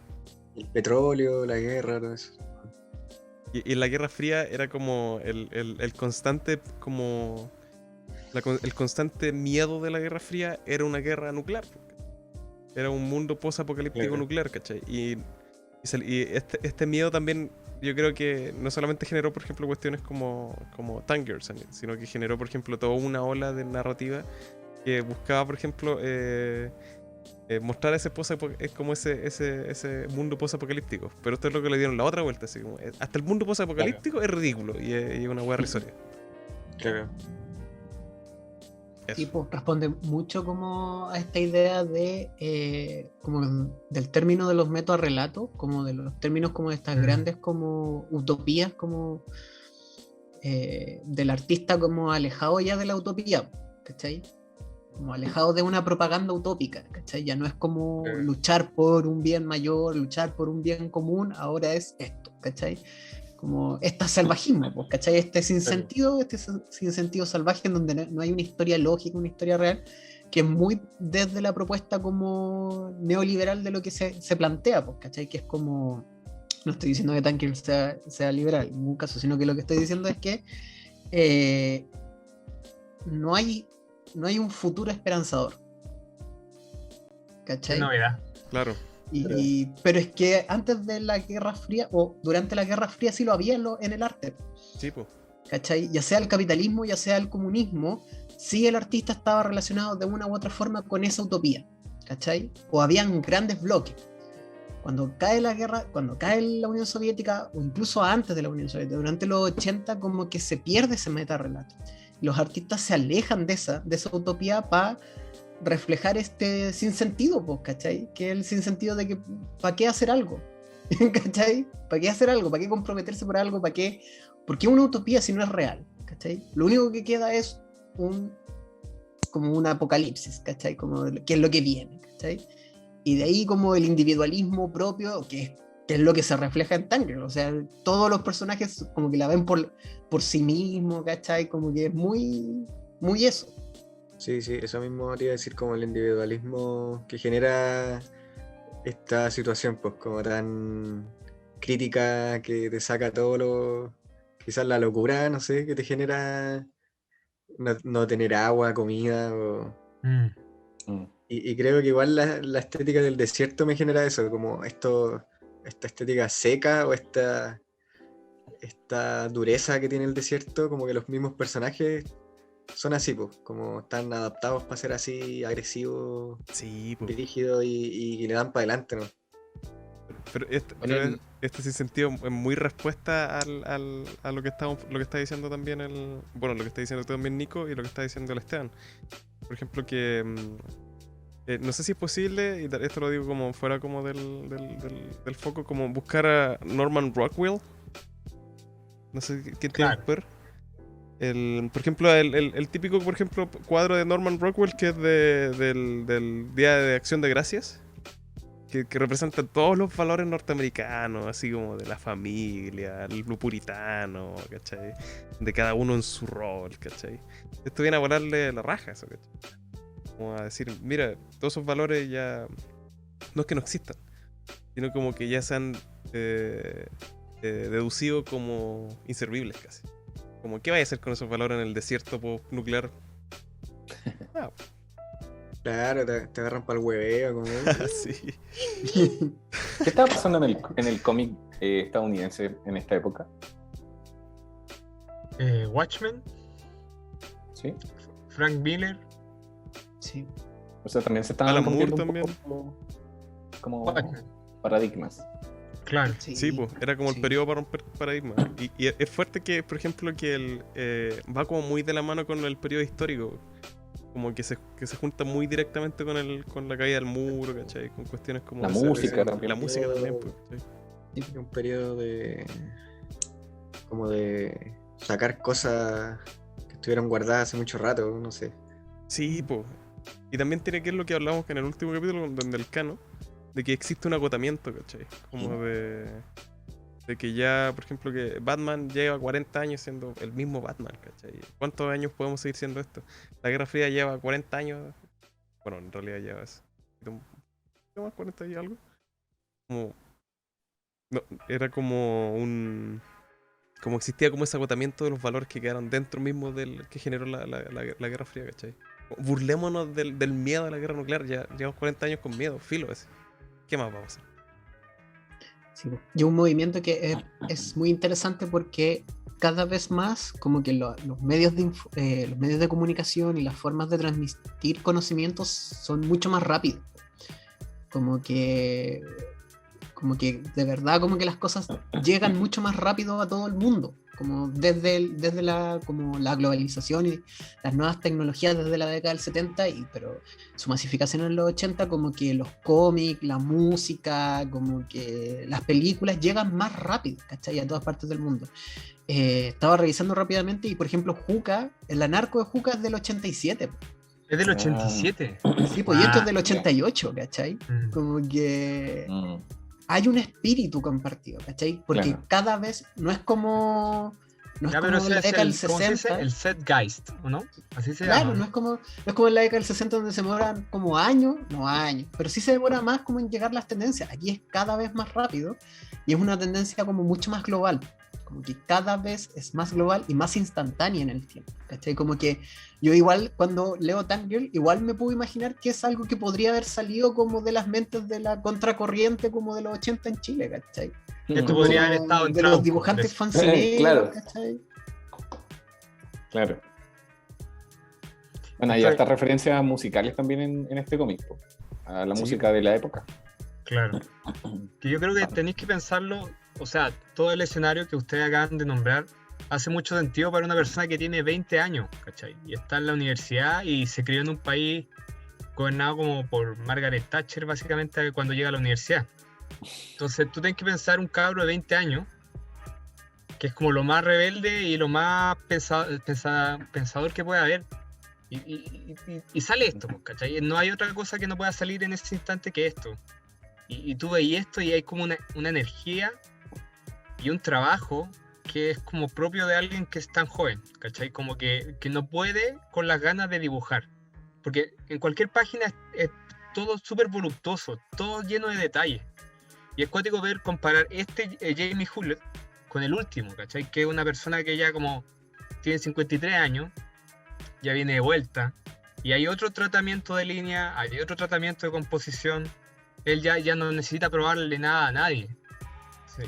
el petróleo, la guerra, todo eso. Y en la Guerra Fría era como el constante como el constante miedo de la Guerra Fría era una guerra nuclear. Era un mundo post-apocalíptico Claro. nuclear, ¿cachai? Y este miedo también yo creo que no solamente generó, por ejemplo, cuestiones como Tankers, sino que generó, por ejemplo, toda una ola de narrativa que buscaba, por ejemplo, mostrar como ese mundo post-apocalíptico. Pero esto es lo que le dieron la otra vuelta, así como, hasta el mundo post-apocalíptico es ridículo y es una hueá risoria. Claro. Sí, pues, responde mucho como a esta idea de como del término de los metarrelatos, como de los términos como de estas grandes como utopías, como del artista como alejado ya de la utopía, ¿cachai? Como alejado de una propaganda utópica, ¿cachai? Ya no es como luchar por un bien mayor, luchar por un bien común, ahora es esto, ¿cachai? Como este salvajismo, pues, ¿cachai? Este sinsentido salvaje en donde no hay una historia lógica, una historia real, que es muy desde la propuesta como neoliberal de lo que se plantea, pues, ¿cachai? Que es como, no estoy diciendo que Tanker sea liberal, en ningún caso, sino que lo que estoy diciendo es que no hay un futuro esperanzador, ¿cachai? Qué novedad. Claro. Pero es que antes de la Guerra Fría, o durante la Guerra Fría, sí lo había en el arte. Sí, pues. ¿Cachai? Ya sea el capitalismo, ya sea el comunismo, sí el artista estaba relacionado de una u otra forma con esa utopía, ¿cachai? O habían grandes bloques. Cuando cae la guerra, cuando cae la Unión Soviética, o incluso antes de la Unión Soviética, durante los 80, como que se pierde ese metarrelato. Los artistas se alejan de esa utopía para reflejar este sinsentido, pues, ¿cachai? Que es el sinsentido de que, ¿para qué hacer algo? ¿Cachai? ¿Para qué hacer algo? ¿Para qué comprometerse por algo? ¿Para qué? ¿Por qué una utopía si no es real? ¿Cachai? Lo único que queda es como un apocalipsis, ¿cachai? Como qué es lo que viene, ¿cachai? Y de ahí como el individualismo propio, que es lo que se refleja en Tanker, o sea, todos los personajes como que la ven por sí mismos, ¿cachai? Como que es muy, muy eso. Sí, eso mismo quería decir, como el individualismo que genera esta situación, pues como tan crítica, que te saca todo quizás la locura, no sé, que te genera no tener agua, comida, y creo que igual la estética del desierto me genera eso, como esta estética seca, o esta dureza que tiene el desierto, como que los mismos personajes son así, pues, como están adaptados para ser así agresivos, Sí, pues. rígidos, y le dan para adelante, ¿no? Pero este sin sentido es muy respuesta a lo que está diciendo también lo que está diciendo también Nico, y lo que está diciendo el Esteban. Por ejemplo, que no sé si es posible, y esto lo digo como fuera como del foco, como buscar a Norman Rockwell. No sé qué tiene que ver. Por ejemplo, el típico, por ejemplo, cuadro de Norman Rockwell, que es del Día de Acción de Gracias, que representa todos los valores norteamericanos, así como de la familia, lo puritano, ¿cachai? De cada uno en su rol, ¿cachai? Esto viene a volarle la raja, eso, ¿cachai? Como a decir, mira, todos esos valores ya no es que no existan, sino como que ya se han deducido como inservibles casi. Como, ¿qué vaya a hacer con esos valores en el desierto nuclear? Claro, te agarran para el hueveo, como... Sí. ¿Qué estaba pasando en el cómic estadounidense en esta época? Watchmen, ¿Sí? Frank Miller. Sí. O sea, también se estaban Alan Moore rompiendo un también. poco como Watchmen. paradigmas. Claro. Sí, pues, era como el periodo para romper paradigmas. Y es fuerte que, por ejemplo, que va como muy de la mano con el periodo histórico. Como que se junta muy directamente con la caída del muro, ¿cachai? Con cuestiones como... La música también. La música también, pues, ¿cachai? Un periodo como de sacar cosas que estuvieron guardadas hace mucho rato, no sé. Sí, pues. Y también tiene que ver lo que hablamos en el último capítulo, donde el Cano, de que existe un agotamiento, ¿cachai? Como de que ya, por ejemplo, que Batman lleva 40 años siendo el mismo Batman, ¿cachai? ¿Cuántos años podemos seguir siendo esto? La Guerra Fría lleva 40 años. Bueno, en realidad lleva eso. ¿Qué más? 40 y algo. Como... No, era como como existía como ese agotamiento de los valores que quedaron dentro mismo del que generó la Guerra Fría, ¿cachai? Burlémonos del miedo a la guerra nuclear. Ya llevamos 40 años con miedo, filo ese. ¿Qué más vamos a hacer? Sí, y un movimiento que es muy interesante porque cada vez más como que los medios de comunicación y las formas de transmitir conocimientos son mucho más rápidos. Como que de verdad como que las cosas llegan mucho más rápido a todo el mundo. como desde como la globalización y las nuevas tecnologías desde la década del 70, pero su masificación en los 80, como que los cómics, la música, como que las películas llegan más rápido, ¿cachai? A todas partes del mundo. Estaba revisando rápidamente y, por ejemplo, Juca, el anarco de Juca es del 87. Es del 87. Sí, pues y esto es del 88, ¿cachai? Como que hay un espíritu compartido, ¿cachai? Porque Claro. cada vez no es como Ya, la pero ese década del es ¿cómo se dice? 60. El Zeitgeist, ¿o no? Así se Claro, llama. no es como en la década del 60 donde se demoran como años, pero sí se demora más como en llegar las tendencias. Aquí es cada vez más rápido y es una tendencia como mucho más global. Como que cada vez es más global y más instantánea en el tiempo, ¿cachai? Como que yo igual cuando leo Tangirl, igual me puedo imaginar que es algo que podría haber salido como de las mentes de la contracorriente como de los 80 en Chile, ¿cachai? Esto podría haber estado en de los Trauco, dibujantes de- fancineros, Claro. ¿cachai? Claro. Bueno, hay hartas referencias musicales también en este cómic, po, a la Sí. música de la época. Claro. Que yo creo que tenéis que pensarlo, o sea, todo el escenario que ustedes acaban de nombrar hace mucho sentido para una persona que tiene 20 años, ¿cachai? Y está en la universidad y se crió en un país gobernado como por Margaret Thatcher, básicamente, cuando llega a la universidad. Entonces tú tienes que pensar un cabro de 20 años, que es como lo más rebelde y lo más pensador que puede haber. Y sale esto, pues, ¿cachai? No hay otra cosa que no pueda salir en ese instante que esto. Y tú veis esto y hay como una energía y un trabajo que es como propio de alguien que es tan joven, ¿cachai? Como que no puede con las ganas de dibujar. Porque en cualquier página es todo súper voluptuoso, todo lleno de detalles. Y es cuático ver comparar Jamie Hewlett con el último, ¿cachai? Que es una persona que ya como tiene 53 años, ya viene de vuelta, y hay otro tratamiento de línea, hay otro tratamiento de composición. Él ya no necesita probarle nada a nadie. Sí,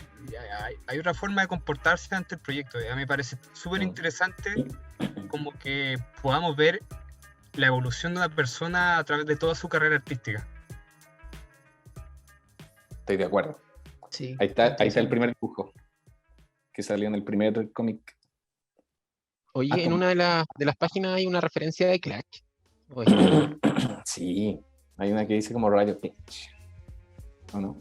hay otra forma de comportarse ante el proyecto. A mí me parece súper interesante como que podamos ver la evolución de una persona a través de toda su carrera artística. Estoy de acuerdo. Sí, Ahí está el primer dibujo que salió en el primer cómic. Oye, en Atom. una de las páginas hay una referencia de Clash. Oye, Sí, hay una que dice como Radio Pitch. ¿O no?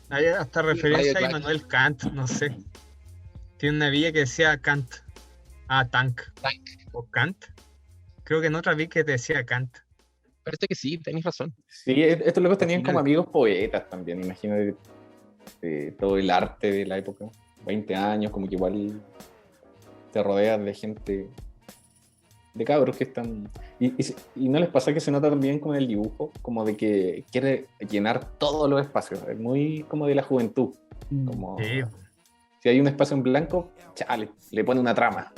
Hay hasta referencia a Radio Immanuel Kant, no sé. Tiene una villa que decía Kant. Tank. Tank. O Kant. Creo que en otra vi que decía Kant. parece que sí, tenéis razón. Sí, estos locos tenían final. como amigos poetas también, imagínate todo el arte de la época. 20 años, como que igual te rodeas de gente, de cabros que están... Y no les pasa que se nota también con el dibujo, como de que quiere llenar todos los espacios, es muy como de la juventud. Como, Sí. si hay un espacio en blanco, chale, le pone una trama.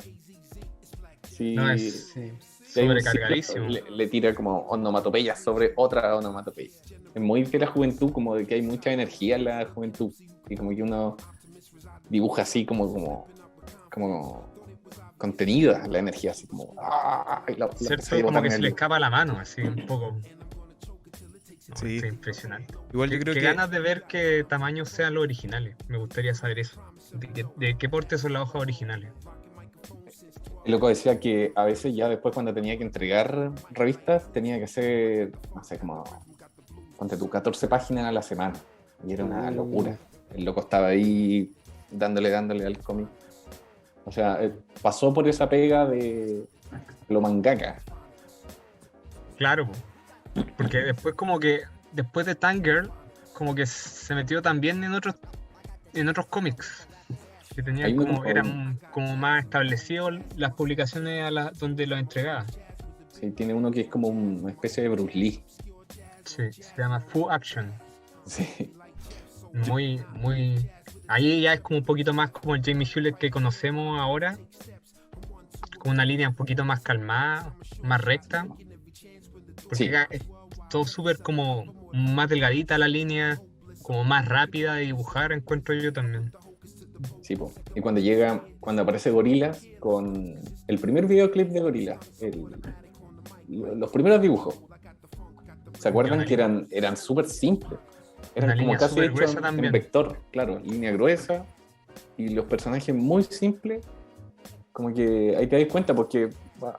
Si, No, es Sí. si hay un sobrecargadísimo. ciclo, le tira como onomatopeya sobre otra onomatopeya. Es muy de la juventud, como de que hay mucha energía en la juventud. Y como que uno dibuja así como contenida la energía, así como... ¿Cierto? empieza a Como botar que en se el le dibujo. escapa la mano, así un poco. No, Sí. es impresionante. Igual yo creo Qué que ganas de ver qué tamaños sean los originales. Me gustaría saber eso. De qué porte son las hojas originales. El loco decía que a veces ya después cuando tenía que entregar revistas tenía que hacer, no sé, como, ponte tú, 14 páginas a la semana. Y era una locura. El loco estaba ahí dándole al cómic. O sea, pasó por esa pega de lo mangaka. Claro, po. Porque después como que, después de Tangirl, como que se metió también en otros cómics. Que tenían Hay uno eran como más establecidos las publicaciones donde los entregaba. Sí, tiene uno que es como una especie de Bruce Lee. Sí, se llama Full Action. Sí. Muy. Ahí ya es como un poquito más como el Jamie Hewlett que conocemos ahora. Con una línea un poquito más calmada, más recta. Porque Sí. acá es todo súper como más delgadita la línea, como más rápida de dibujar, encuentro yo también. Sí, po. Y cuando aparece Gorillaz con el primer videoclip de Gorillaz, los primeros dibujos, ¿se acuerdan que eran súper simples? Eran Una como línea casi súper hechos gruesa en también. vector, claro, línea gruesa y los personajes muy simples, como que ahí te das cuenta, porque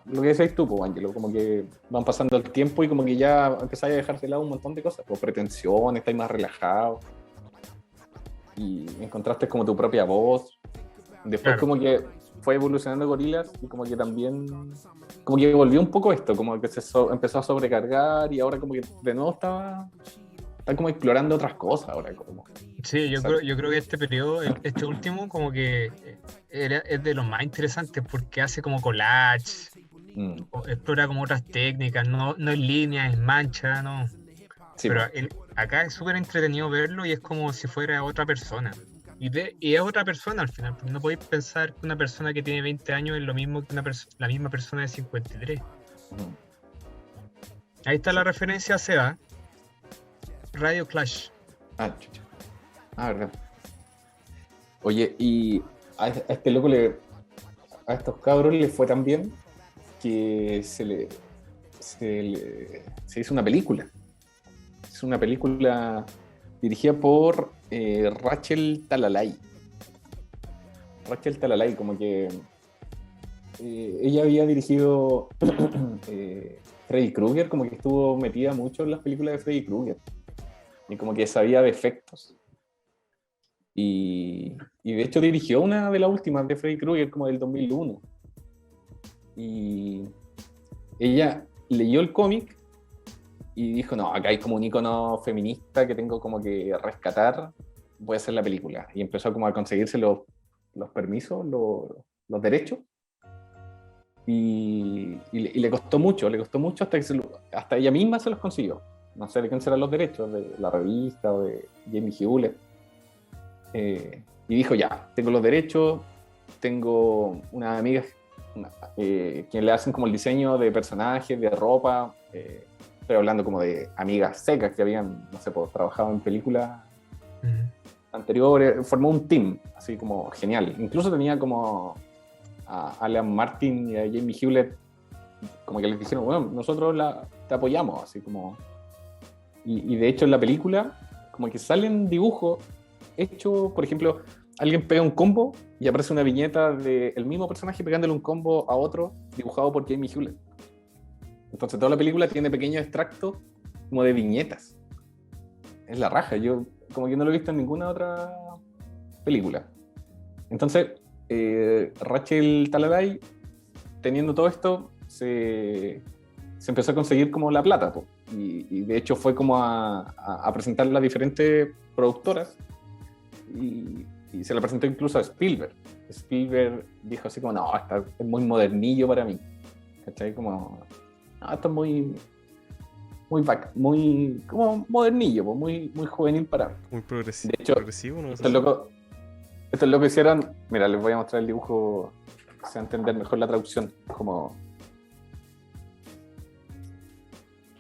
lo que decís tú, pues, Ángelo, como que van pasando el tiempo y como que ya empezáis a dejar de lado un montón de cosas, pues pretensiones, estáis más relajados y encontraste como tu propia voz. Después como que fue evolucionando Gorillaz y como que también como que volvió un poco esto, como que empezó a sobrecargar y ahora como que de nuevo está como explorando otras cosas ahora como. Sí, yo creo que este periodo, este último, como que es de los más interesantes porque hace como collage, explora como otras técnicas, no es línea, es mancha, no. Sí, Pero acá es súper entretenido verlo y es como si fuera otra persona. Y es otra persona al final, porque no podéis pensar que una persona que tiene 20 años es lo mismo que la misma persona de 53. Ahí está la referencia a Seba. Radio Clash. Chucha. Verdad. Oye, y a este loco a estos cabros les fue tan bien que se hizo una película. Es una película dirigida por Rachel Talalay. Rachel Talalay, como que ella había dirigido Freddy Krueger, como que estuvo metida mucho en las películas de Freddy Krueger. Y como que sabía de efectos. Y de hecho dirigió una de las últimas de Freddy Krueger, como del 2001. Y ella leyó el cómic y dijo, no, acá hay como un icono feminista que tengo como que rescatar, voy a hacer la película. Y empezó como a conseguirse los permisos, los derechos. Y le costó mucho hasta que hasta ella misma se los consiguió. No sé de quién serán los derechos, de la revista o de Jamie Hewlett. Y dijo, ya, tengo los derechos, tengo unas amigas quien le hacen como el diseño de personajes, de ropa. Estoy hablando como de amigas secas que habían, no sé, trabajado en películas anteriores. Formó un team, así como genial. Incluso tenía como a Alan Martin y a Jamie Hewlett, como que les dijeron, bueno, nosotros te apoyamos, así como. Y de hecho en la película, como que salen dibujos hechos, por ejemplo, alguien pega un combo y aparece una viñeta del mismo personaje pegándole un combo a otro, dibujado por Jamie Hewlett. Entonces toda la película tiene pequeños extractos como de viñetas. Es la raja, yo como que no lo he visto en ninguna otra película. Entonces, Rachel Talalay, teniendo todo esto, se empezó a conseguir como la plata, po. Y de hecho fue como a presentarla a diferentes productoras y se la presentó incluso a Spielberg. Spielberg dijo así como, no, es muy modernillo para mí, ¿cachai? Como, no, esto es muy como modernillo, pues, muy juvenil para mí. Muy progresivo. De hecho, progresivo, ¿no? esto es lo que hicieron. Mira, les voy a mostrar el dibujo, que se va a entender mejor la traducción, como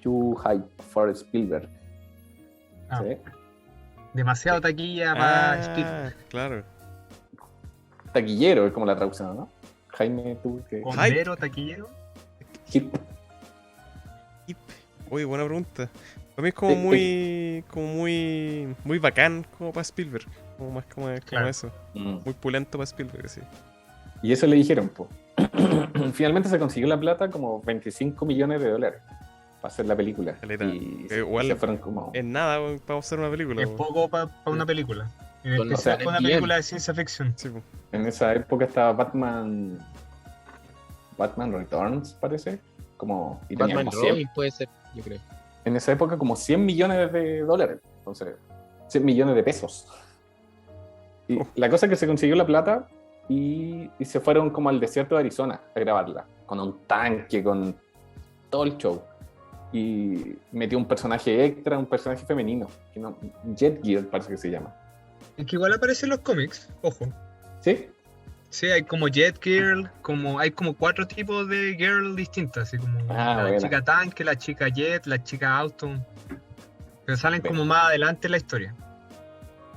Too High for Spielberg. ¿Sí? Demasiado taquilla para Spielberg. Claro. Taquillero es como la traducción, ¿no? Jaime, tú que. ¿Bombero, taquillero? Hip. Uy, buena pregunta. Para mí es como muy bacán como para Spielberg. Como más como Claro. eso. Muy pulento para Spielberg, sí. Y eso le dijeron, pues. Finalmente se consiguió la plata, como $25 millones para hacer la película. Caleta. Y Igual se fueron como. Es nada para hacer una película. Es po. poco para una película. En Con especial nociones para una bien. película de ciencia ficción. Sí, po. En esa época estaba Batman Returns, parece. Como, y tenía Batman como 100, Robin puede ser, yo creo. en esa época como $100 millones. Entonces, 100 millones de pesos. Y la cosa es que se consiguió la plata y se fueron como al desierto de Arizona a grabarla. Con un tanque, con todo el show. Y metió un personaje extra, un personaje femenino. Que no, Jet Gear parece que se llama. Es que igual aparecen los cómics, ojo. ¿Sí? Sí, hay como Jet Girl, hay como 4 tipos de girl distintas, así como la buena. chica tanque, la chica jet, la chica auto. Pero salen Bien. como más adelante en la historia.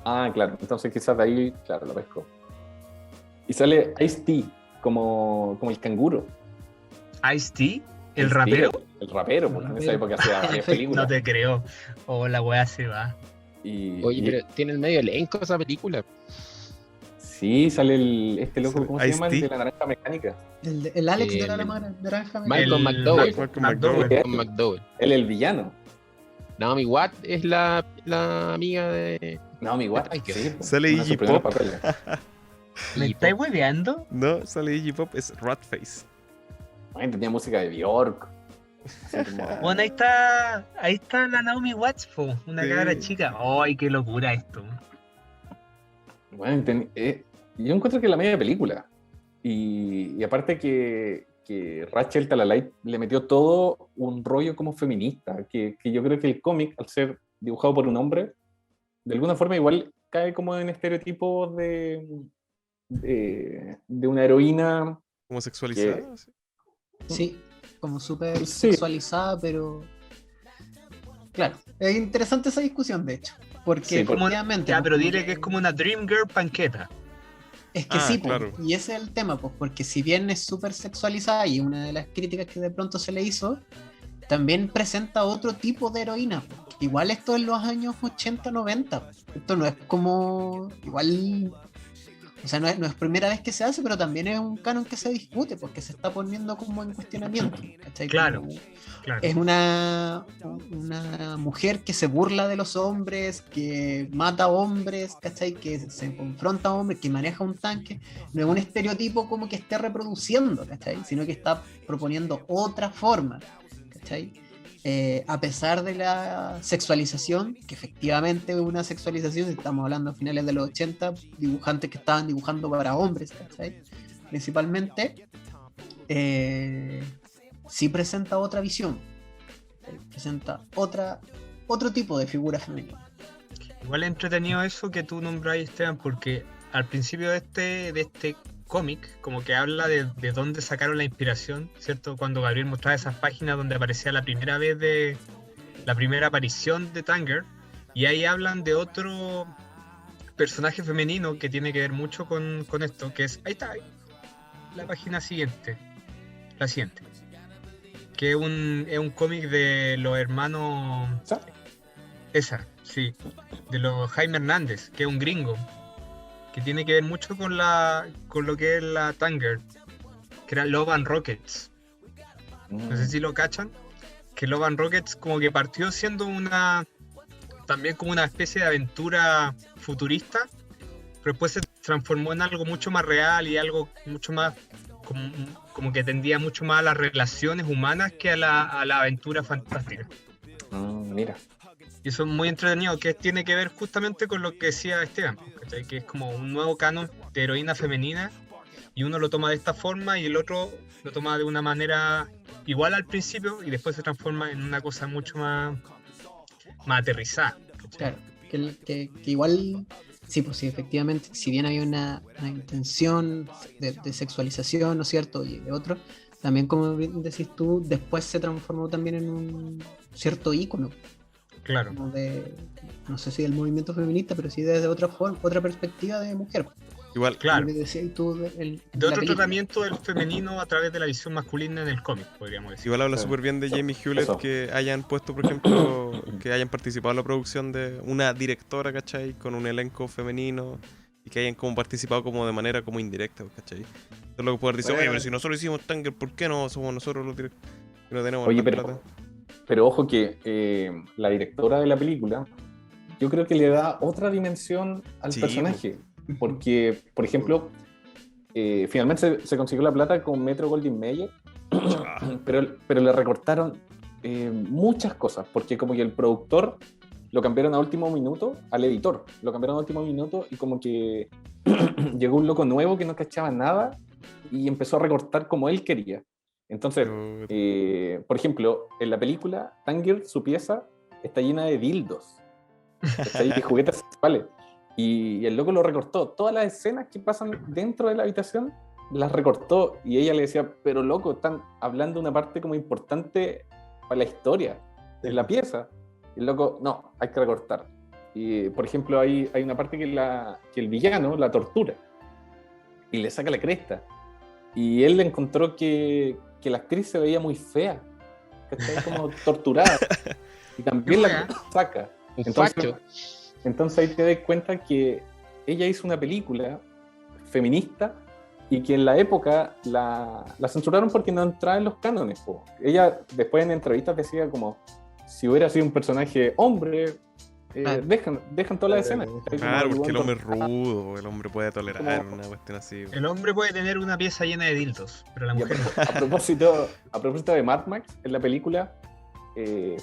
Ah, claro. Entonces quizás de ahí, claro, lo pesco. Y sale Ice-T como el canguro. Ice-T, el Ice-T, rapero. El rapero, porque en esa época hacía varias No películas. te creo. Oh, la weá se va. Y, Oye, y- pero tiene el medio elenco esa película. Sí, sale este loco, ¿cómo se llama? El Ice-T. de la naranja mecánica. El Alex de El- la naranja. Malcolm McDowell. Malcolm McDowell. Malcolm McDowell. Él el villano. Naomi Watts es la amiga de. Naomi Watts. Ay, qué- Sí, pues, Sale uno de sus Iggy primeros Pop. papeles. ¿Me estáis hueveando? No, sale Iggy Pop, es Ratface. Ay, tenía música de Bjork. Así como- Bueno, ahí está la Naomi Watts, po, una Sí. cabra chica. ¡Ay, qué locura esto! Bueno, yo encuentro que es la media película. Y aparte que Rachel Talalay le metió todo un rollo como feminista, que yo creo que el cómic, al ser dibujado por un hombre, de alguna forma igual cae como en estereotipos de una heroína. Como sexualizada. Sí. Sí, como súper Sí. sexualizada, pero. Claro, es interesante esa discusión, de hecho. Porque Sí, Como, efectivamente. ya, pues, pero como dile que es como una Dream Girl panqueta. Es que Ah, sí, pues, claro. y ese es el tema, pues, porque si bien es súper sexualizada y una de las críticas que de pronto se le hizo, también presenta otro tipo de heroína. Pues. Igual esto en los años 80, 90. Pues. Esto no es como. Igual. O sea, no es primera vez que se hace, pero también es un canon que se discute, porque se está poniendo como en cuestionamiento. ¿Cachai? Claro. Como- Claro. Es una mujer que se burla de los hombres, que mata hombres, ¿cachai? Que se confronta a hombres, que maneja un tanque. No es un estereotipo como que esté reproduciendo, ¿cachai? Sino que está proponiendo otra forma, ¿cachai? A pesar de la sexualización, que efectivamente es una sexualización, estamos hablando a finales de los 80, dibujantes que estaban dibujando para hombres, ¿cachai? Principalmente. Sí presenta otra visión, presenta otro tipo de figura femenina. Igual es entretenido eso que tú nombras, Esteban, porque al principio de este cómic, como que habla de dónde sacaron la inspiración, ¿cierto? Cuando Gabriel mostraba esas páginas donde aparecía la primera vez de la primera aparición de Tanger, y ahí hablan de otro personaje femenino que tiene que ver mucho con esto, que es, ahí está, la página siguiente, la siguiente, que es un cómic de los hermanos, esa, sí, de los Jaime Hernández, que es un gringo, que tiene que ver mucho con lo que es la Tanger, que era Love and Rockets. No sé si lo cachan, que Love and Rockets como que partió siendo también como una especie de aventura futurista, pero después se transformó en algo mucho más real y algo mucho más como que tendía mucho más a las relaciones humanas que a la aventura fantástica. Mira. Y eso es muy entretenido, que tiene que ver justamente con lo que decía Esteban, ¿cachai? Que es como un nuevo canon de heroína femenina, y uno lo toma de esta forma y el otro lo toma de una manera igual al principio y después se transforma en una cosa mucho más aterrizada, ¿cachai? Claro, que igual, sí, pues sí, efectivamente, si bien hay una intención de sexualización, ¿no es cierto? Y de otro, también como bien decís tú, después se transformó también en un cierto ícono. Claro. Como no sé si del movimiento feminista, pero sí desde otra forma, otra perspectiva de mujer. Igual, Claro. Lo que decías tú De la otro película. tratamiento del femenino a través de la visión masculina en el cómic, podríamos decir. igual habla Sí. súper bien de Jamie Hewlett Eso. que hayan puesto, por ejemplo, que hayan participado en la producción de una directora, ¿cachai? Con un elenco femenino y que hayan como participado como de manera como indirecta, ¿cachai? Entonces lo que poder decir, oye, pero si nosotros hicimos Tanger, ¿por qué no somos nosotros los directores? No tenemos Oye, más pero- plata. Pero ojo que la directora de la película, yo creo que le da otra dimensión al Sí, personaje. Porque, por ejemplo, finalmente se consiguió la plata con Metro Goldwyn Mayer, pero le recortaron muchas cosas, porque como que el productor lo cambiaron a último minuto, al editor lo cambiaron a último minuto, y como que llegó un loco nuevo que no cachaba nada y empezó a recortar como él quería. Entonces, por ejemplo, en la película, Tanger, su pieza, está llena de dildos, ¿cachai? De juguetes sexuales. Y el loco lo recortó. Todas las escenas que pasan dentro de la habitación las recortó. Y ella le decía, pero loco, están hablando de una parte como importante para la historia, de la pieza. Y el loco, no, hay que recortar. Y, por ejemplo, hay una parte que el villano la tortura y le saca la cresta. Y él le encontró que la actriz se veía muy fea, que está como torturada. Y también la saca. Un Entonces, facho. Entonces ahí te das cuenta que ella hizo una película feminista y que en la época la censuraron porque no entraba en los cánones. Po. Ella después en entrevistas decía como, si hubiera sido un personaje hombre, dejan toda la escena. Claro, porque el hombre es rudo, el hombre puede tolerar una cuestión así. El hombre puede tener una pieza llena de dildos, pero la Y mujer no. a propósito de Mad Max, en la película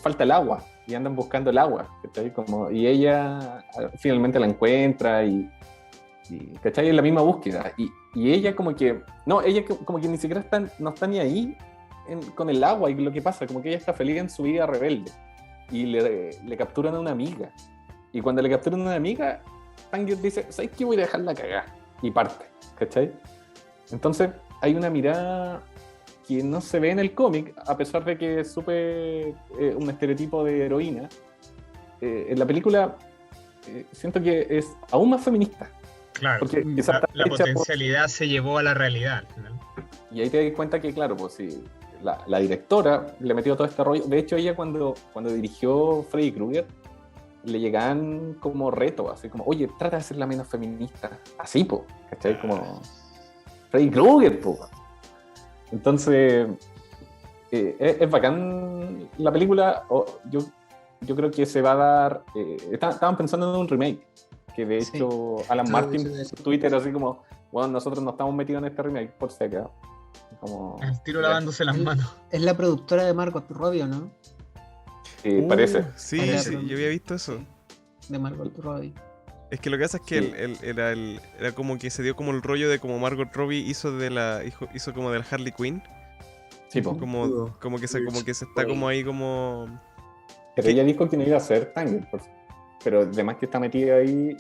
falta el agua y andan buscando el agua, ¿cachai? Y ella finalmente la encuentra y ¿cachai? En la misma búsqueda y ella como que ni siquiera no está ni ahí con el agua y lo que pasa, como que ella está feliz en su vida rebelde y le capturan a una amiga y cuando le capturan a una amiga Tanger dice, ¿sabes qué? Voy a dejarla cagar y parte, ¿cachai? Entonces hay una mirada que no se ve en el cómic, a pesar de que es súper un estereotipo de heroína. En la película siento que es aún más feminista. Claro, Porque la potencialidad se llevó a la realidad al final. Y ahí te das cuenta que, claro, pues sí, la directora le metió todo este rollo. De hecho, ella cuando dirigió Freddy Krueger, le llegaban como retos, así como, oye, trata de ser la menos feminista. Así, po, ¿cachai? Como Freddy Krueger, po. Entonces, es bacán la película. Yo creo que se va a dar... estaban pensando en un remake, que de hecho Alan Martin en Twitter así como, bueno, nosotros no estamos metidos en este remake, por si acaso. Como, El tiro lavándose las manos. Es la productora de Margot Robbie, ¿no? parece. Sí, yo había visto eso. De Margot Robbie. Es que lo que pasa es que era como que se dio como el rollo de como Margot Robbie hizo como del Harley Quinn. Sí, po. Como que se está como ahí como... Pero ella dijo que no iba a ser Tanger, pero además que está metida ahí.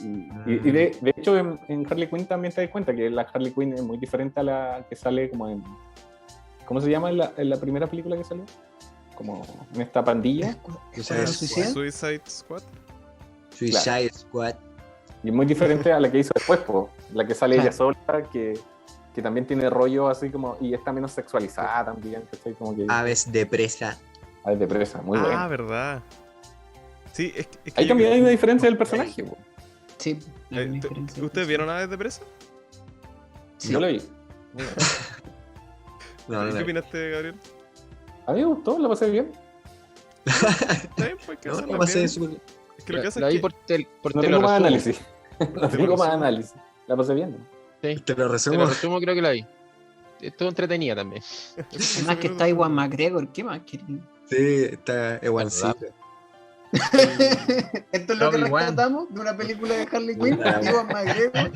Y de hecho en Harley Quinn también te das cuenta que la Harley Quinn es muy diferente a la que sale como en... ¿Cómo se llama en la primera película que salió? Como en esta pandilla. Suicide Squad. Suicide Squad. Y es muy diferente a la que hizo después, la que sale ella sola, que también tiene rollo así como, y está menos sexualizada también, ¿cachai? Como que... Aves de presa. Aves de presa, muy bueno. Ah, verdad. Sí, es que ahí también hay una diferencia del personaje, po. Sí. ¿Ustedes vieron Aves de presa? Sí. Yo lo vi. ¿Qué opinaste, Gabriel? A mí me gustó, la pasé bien. Está bien, pues, No pasé eso. Es que lo que pasa La es vi que... por te No tengo más análisis. No tengo más análisis. La pasé bien. Sí. Te lo Te resumo. lo resumo, creo que la vi. Estuvo entretenida también. Además que está Iwan McGregor, ¿qué más quería? Sí, está igualcito. Esto es lo que Obi-Wan. rescatamos de una película de Harley Quinn, Iwan McGregor.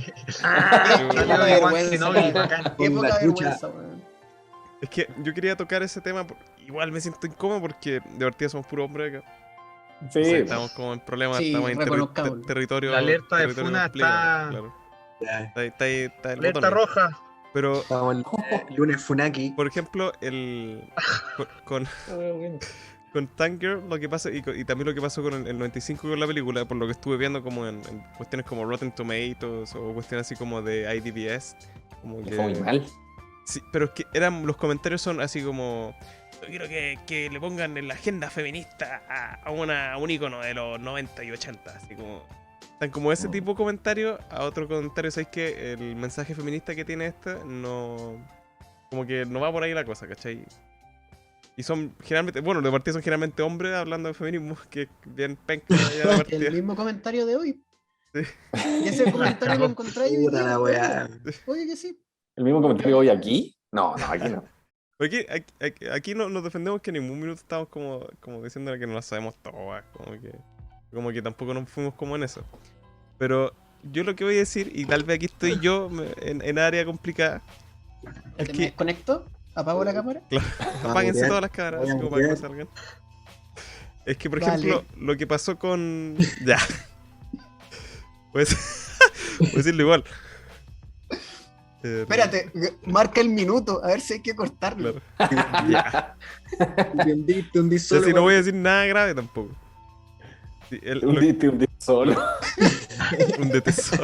Qué poca vergüenza, weón. Es que yo quería tocar ese tema, igual me siento incómodo porque de partida somos puros hombres acá. Sí. O sea, estamos como en problemas, Sí, estamos en reconozcámoslo. territorio. La alerta de territorio Funa masculino, está- claro. Ya, Está el Alerta botón ahí. roja. Pero, estamos el lunes Funaki. por ejemplo, con Tanger, lo que pasa, y también lo que pasó con el 95 con la película, por lo que estuve viendo como en cuestiones como Rotten Tomatoes o cuestiones así como de IDBS. Como Le fue muy mal. Sí, pero es que los comentarios son así como... Yo quiero que le pongan en la agenda feminista a un ícono de los 90 y 80, así como... Tan como ese tipo de comentarios, a otro comentario, ¿sabéis que el mensaje feminista que tiene no... Como que no va por ahí la cosa, ¿cachai? Y son generalmente... Bueno, de partida son generalmente hombres hablando de feminismo, que es bien penca ya de partida. El mismo comentario de hoy. Sí. Y ese comentario lo encontré yo. Puta la weá. Oye, que sí. ¿El mismo comentario hoy aquí? No, aquí no. Porque aquí no nos defendemos que en ningún minuto estamos como diciendo que no las sabemos todas, como que tampoco nos fuimos como en eso. Pero yo lo que voy a decir, y tal vez aquí estoy yo en área complicada, es ¿Te me que desconecto? ¿Apago la cámara? apáguense bien. todas las cámaras, así como para que no salgan. Es que, por Vale. ejemplo, lo que pasó con... Ya. Pues, voy a decirlo igual. Espérate, marca el minuto, a ver si hay que cortarlo. Claro. Ya. Un O sea, si no voy a decir nada grave tampoco. Sí, Un día solo. un de tesoro.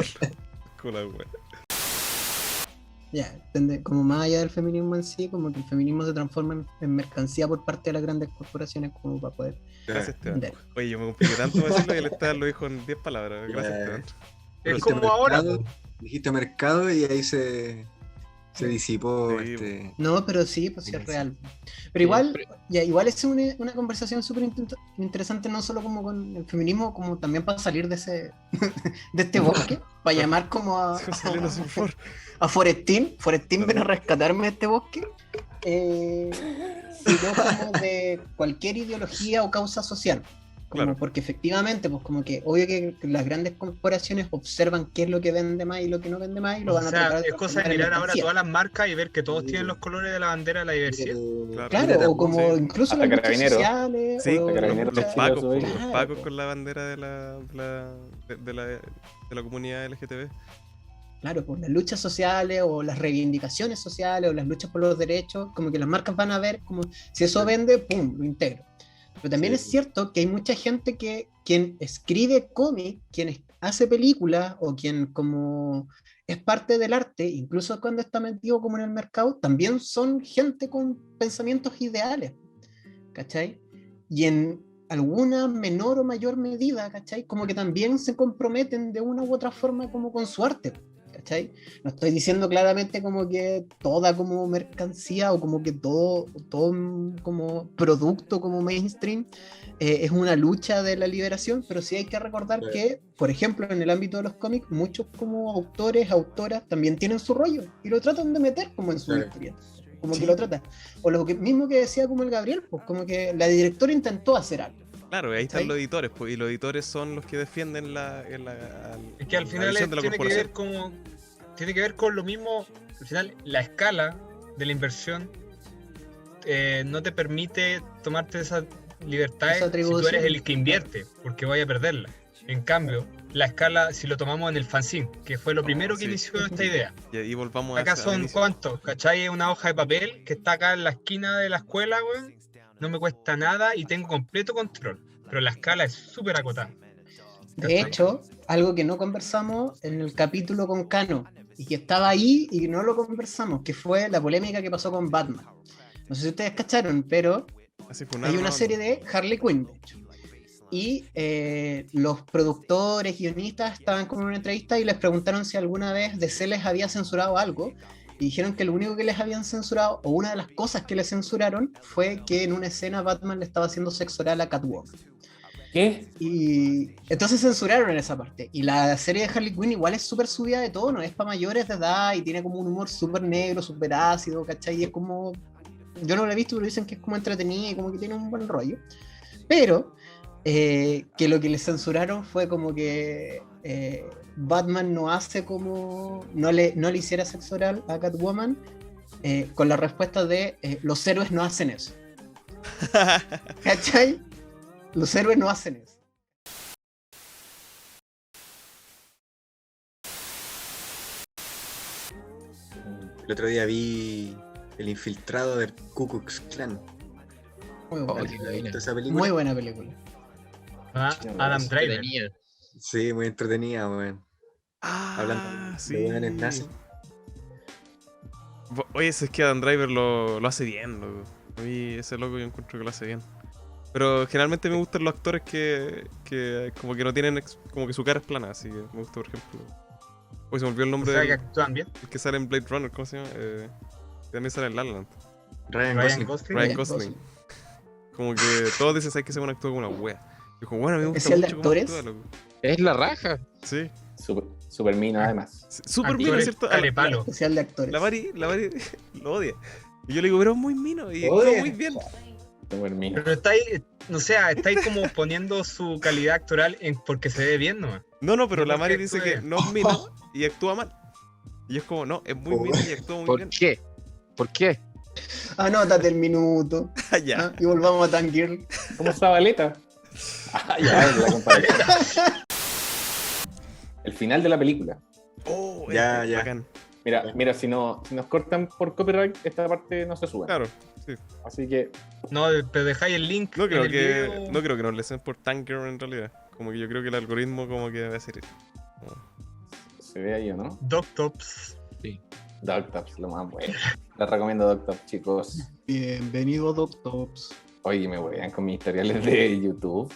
Con la wea. Ya, como más allá del feminismo en sí, como que el feminismo se transforma en mercancía por parte de las grandes corporaciones como para poder Gracias, Esteban. vender. Oye, yo me compliqué tanto para decirlo que el Esteban lo dijo en 10 palabras. Gracias, Esteban. Es como ahora. Dijiste mercado y ahí se disipó Sí, No, pero sí, pues sí es real. Pero Sí, igual, pero- ya, igual es una conversación súper interesante, no solo como con el feminismo, como también para salir de de este bosque, para llamar como José Lino sin for. a Forestín. Forestín ven a Perdón. rescatarme de este bosque. Sino como de cualquier ideología o causa social. Como Claro. porque efectivamente, pues como que obvio que las grandes corporaciones observan qué es lo que vende más y lo que no vende más y lo O van a sea, tratar de es cosa de transformar en mirar ahora mercancía. todas las marcas y ver que todos Sí, tienen pues. los colores de la bandera de la diversidad. Claro. Claro, o como Sí. incluso Hasta las luchas Carabineros. sociales. Sí, o Hasta las Carabineros los luchas- chilenos, pacos, hoy. los Claro. pacos con la bandera de la comunidad LGTB. Claro, pues las luchas sociales o las reivindicaciones sociales o las luchas por los derechos, como que las marcas van a ver como si eso vende, ¡pum!, lo integro. Pero también Sí. es cierto que hay mucha gente que quien escribe cómic, quien hace películas o quien como es parte del arte, incluso cuando está metido como en el mercado, también son gente con pensamientos ideales, ¿cachai? Y en alguna menor o mayor medida, ¿cachai? Como que también se comprometen de una u otra forma como con su arte, ¿cachai? No estoy diciendo claramente como que toda como mercancía o como que todo como producto como mainstream es una lucha de la liberación, pero sí hay que recordar Claro. que, por ejemplo, en el ámbito de los cómics, muchos como autores, autoras también tienen su rollo y lo tratan de meter como en su Claro. historia. Como Sí. que lo tratan. O lo que, mismo que decía como el Gabriel, pues como que la directora intentó hacer algo. Claro, ahí están ¿Cachai? los editores, pues, y los editores son los que defienden Es que al la final visión de la tiene que corporación. ver como tiene que ver con lo mismo. Al final, la escala de la inversión no te permite tomarte esas libertades Esa si tú atribución. eres el que invierte, porque vaya a perderla. En cambio, la escala, si lo tomamos en el fanzine, que fue lo primero que sí. inició esta idea. Y ahí volvamos Acá al son inicio. cuántos, ¿cachai? Es una hoja de papel que está acá en la esquina de la escuela, weón. No me cuesta nada y tengo completo control. Pero la escala es súper acotada. De ¿Cachai? hecho, algo que no conversamos en el capítulo con Cano y que estaba ahí y no lo conversamos, que fue la polémica que pasó con Batman. No sé si ustedes cacharon, pero Así hay una serie de Harley Quinn, de hecho. Y los productores, guionistas estaban con una entrevista y les preguntaron si alguna vez DC les había censurado algo. Y dijeron que lo único que les habían censurado, o una de las cosas que les censuraron, fue que en una escena Batman le estaba haciendo sexo oral a Catwoman. ¿Qué? Y entonces censuraron en esa parte. Y la serie de Harley Quinn igual es súper subida de tono, es para mayores de edad y tiene como un humor súper negro, súper ácido, ¿cachai? Y es como. Yo no lo he visto, pero dicen que es como entretenida y como que tiene un buen rollo. Pero que lo que le censuraron fue como que Batman no hace como. No le hiciera sexo oral a Catwoman con la respuesta de los héroes no hacen eso. ¿Cachai? Los héroes no hacen eso. El otro día vi El infiltrado del Ku Klux Klan. Muy Oh, buena, qué ¿Viste buena. esa película? muy buena película. Ah, Sí, Adam sí, Driver. Tenía. Sí, muy entretenida, weón. Hablando Ah, de sí. weones nazis. Oye, ese es que Adam Driver lo hace bien, loco. A mí ese loco yo encuentro que lo hace bien. Pero generalmente me gustan los actores que como que no tienen, como que su cara es plana, así que me gusta, por ejemplo. Hoy se me olvidó el O nombre sea, del que actúan bien. el que sale en Blade Runner, ¿cómo se llama? Que también sale en La La Land. Ryan Ryan Gosling. Gosling. Ryan Gosling. Como que todos dicen, ¿sabes que ese buen actúa como una wea? Dijo, bueno, a mí me gusta ¿Especial de mucho cómo actúa, actores? loco. Es la raja. Sí. Super mino, además. Súper mino, Actores ¿cierto? carepalo. Especial de actores. La Mari lo odia. Y yo le digo, pero es muy mino y Lo actúa odia. muy bien. Super mino. Pero estáis, o sea, estáis como poniendo su calidad actoral en porque se ve bien, ¿no? No, pero No la porque Mari dice actúe que bien. no es mino y actúa mal. Y es como, no, es muy mino y actúa muy ¿Por bien. qué? ¿Por qué? Anótate el minuto. Ah, ya. ¿Ah? Y volvamos a Tangirl. ¿Cómo Zabaleta? Ah, ya, es la comparación. El final de la película. Oh, Ya, ya. bacán. Mira, si nos cortan por copyright, esta parte no se sube. Claro, sí. Así que No, pero dejáis el link. No en creo el que video. no creo que nos lesen por Tanker en realidad. Como que yo creo que el algoritmo como que debe ser como- se ve ahí, ¿o no? Doctops. Doctops, lo más bueno. Les recomiendo Doctops, chicos. Bienvenido a Doctops. Oye, me voy con mis historiales de YouTube.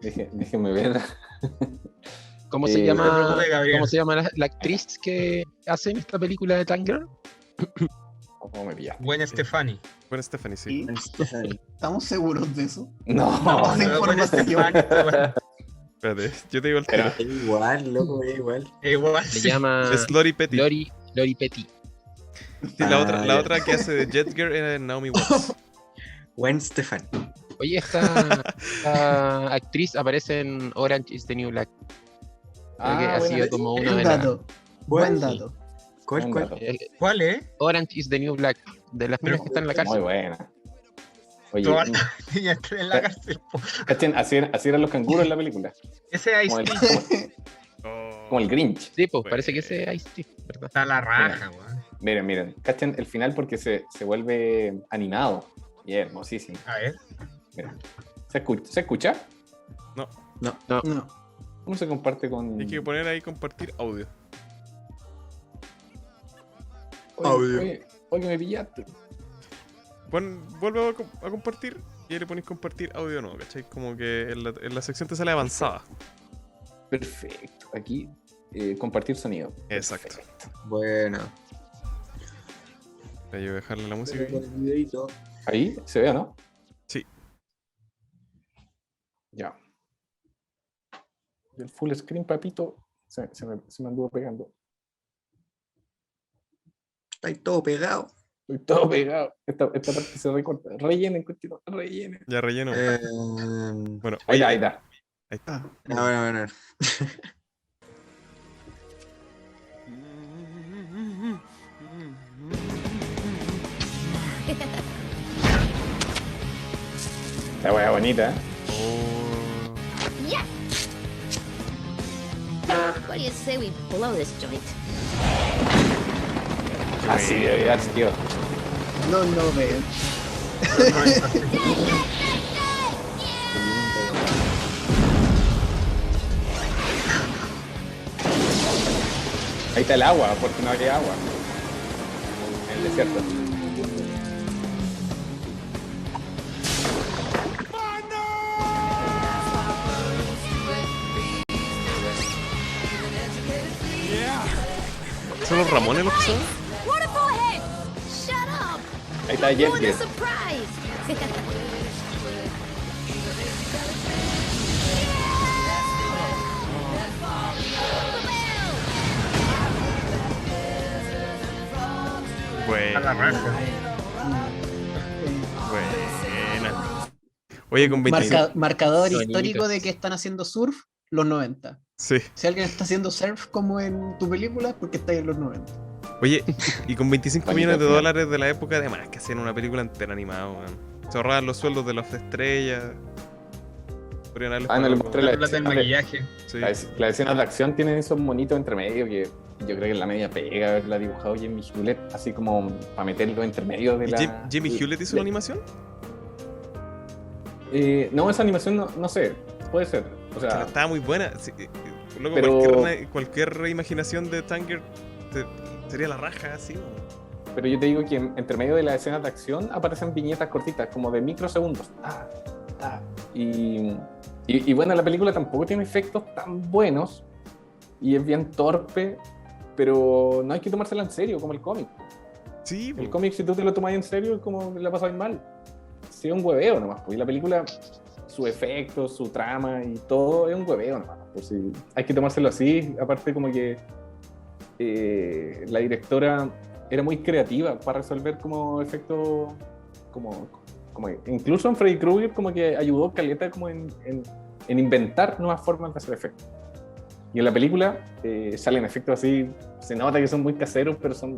Déjenme ver. ¿Cómo Eh, se No te llama, preocupes, Gabriel. ¿cómo se llama la actriz que hace en esta película de Tanger? ¿Cómo me pillaste? Gwen Stefani. Bueno, Stephanie, sí. ¿Sí? ¿Estamos seguros de eso? No, No, de no, Gwen información. Stefani. Bueno, Espérate, yo te digo el Pero- tiro. Es igual, loco, es igual. igual Se sí. llama Es Lori Petty. Lori Petty. Sí, la otra, ya. que hace de Jet Girl era Naomi Watts. Gwen Stefani. Oye, esta actriz aparece en Orange is the New Black. Creo que ha bueno, sido como una Buen de las... dato. Buen dato. ¿Cuál, buen cuál? dato. ¿Cuál es? Orange is the New Black. De las minas que están en la Muy cárcel. buena. Oye, Todas las niñas están en la cárcel. Po. ¿cachen? Así eran los canguros en la película. Ese Como el, Ice-T como el Grinch. Sí, pues parece que ese Ice-T, ¿verdad? está a la raja, weón. Miren. ¿Cachen el final? Porque se vuelve animado. Y es hermosísimo. A ver. Mira. ¿Se escucha? No. ¿Cómo se comparte con...? Hay que poner ahí compartir audio. Audio. Oye, me pillaste. Vuelve a compartir y ahí le pones compartir audio no, ¿cachai? Como que en la sección te sale avanzada. Perfecto. Aquí, compartir sonido. Exacto. Perfecto. Bueno. Voy a dejarle la música aquí. Ahí, ¿se ve o no? Sí. Ya. Y el full screen, papito, se me anduvo pegando. Está ahí todo pegado. Estoy todo pegado. Esta parte se recorta. Rellenen, continúa, rellenen. Ya relleno. Bueno, Ahí oye, está. ahí está. Bueno. La wea bonita, ¿eh? Oh, Yeah. What do you say we blow this joint? Así debería haber sido. No veo. Ahí está el agua, porque no había agua. En el desierto. ¿Son los Ramones los que son? Waterfall head! Shut up! Ahí está You won the Jet. surprise! A la Buena. raja. Buena. Oye, con 25. Marcador Bonitos. histórico de que están haciendo surf, los 90. Sí. Si alguien está haciendo surf como en tu película, es porque está ahí en los 90. Oye, y con 25 Bonito millones de final. dólares de la época, además, que hacían una película entera animada, weón. Se ahorraban los sueldos de las estrellas. Podrían haberles Ah, no le pagado- mostré La la plata del escena de, maquillaje. Sí. las escenas de acción tienen esos monitos entre medio que yo creo que es la media pega haberla dibujado Jamie Hewlett, así como para meterlo entre medio de ¿Y la... Jimmy Hewlett hizo la animación? No, esa animación no sé, puede ser. O Pero sea, estaba muy buena. Sí, loco, Pero- cualquier imaginación de Tanger sería la raja, así, weón. pero yo te digo que entre medio de las escenas de acción aparecen viñetas cortitas, como de microsegundos. Y bueno, la película tampoco tiene efectos tan buenos y es bien torpe, pero no hay que tomársela en serio, como el cómic. Sí, El po. cómic, si tú te lo tomas en serio, es como la pasas mal. Sí, es un hueveo nomás. Pues. Y la película, su efecto, su trama y todo es un hueveo nomás. Pues, sí, hay que tomárselo así. Aparte, como que la directora era muy creativa para resolver como efecto, como incluso en Freddy Krueger, como que ayudó caleta como en inventar nuevas formas de hacer efectos. Y en la película salen efectos así, se nota que son muy caseros, pero son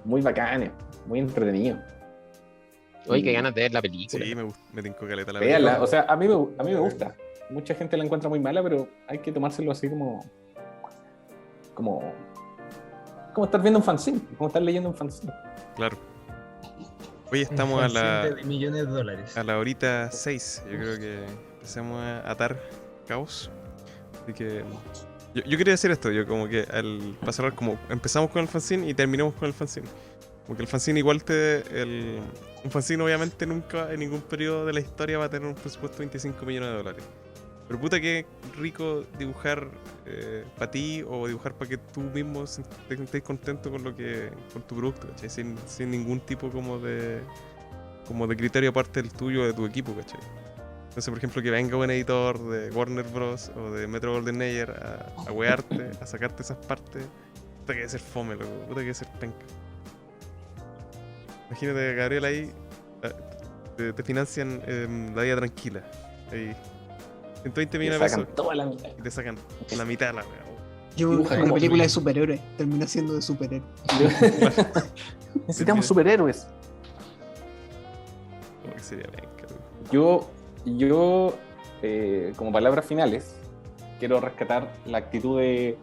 muy bacanes, muy entretenidos. Oye, qué ganas de ver la película. Sí, me tincó caleta la Véanla, película. o sea, a mí me gusta. Mucha gente la encuentra muy mala, pero hay que tomárselo así como estar viendo un fanzine, como estar leyendo un fanzine. Claro. Hoy estamos a Un fanzine la, de millones de dólares. a la horita 6. Yo creo que empezamos a atar cabos. Así que yo quería decir esto, yo como que al pasar como empezamos con el fanzine y terminamos con el fanzine. Como que el fanzine igual un fanzine obviamente nunca en ningún periodo de la historia va a tener un presupuesto de 25 millones de dólares. Pero puta que rico dibujar para ti o dibujar para que tú mismo te estés contento con con tu producto, ¿cachai? Sin ningún tipo como de criterio aparte del tuyo o de tu equipo, ¿cachai? Entonces, por ejemplo, que venga un editor de Warner Bros. O de Metro Golden Mayer a wearte, a sacarte esas partes, puta que debe ser fome, loco, puta que debe ser penca. Imagínate, Gabriel, ahí te financian la vida tranquila. Ahí, 120 Te millones de sacan pesos toda la mitad. y te sacan la mitad de la wea. Yo Dibuja una como película de Blade. superhéroes, termina siendo de superhéroes. Necesitamos superhéroes. Como que sería penca, loco. Yo como palabras finales, quiero rescatar la actitud de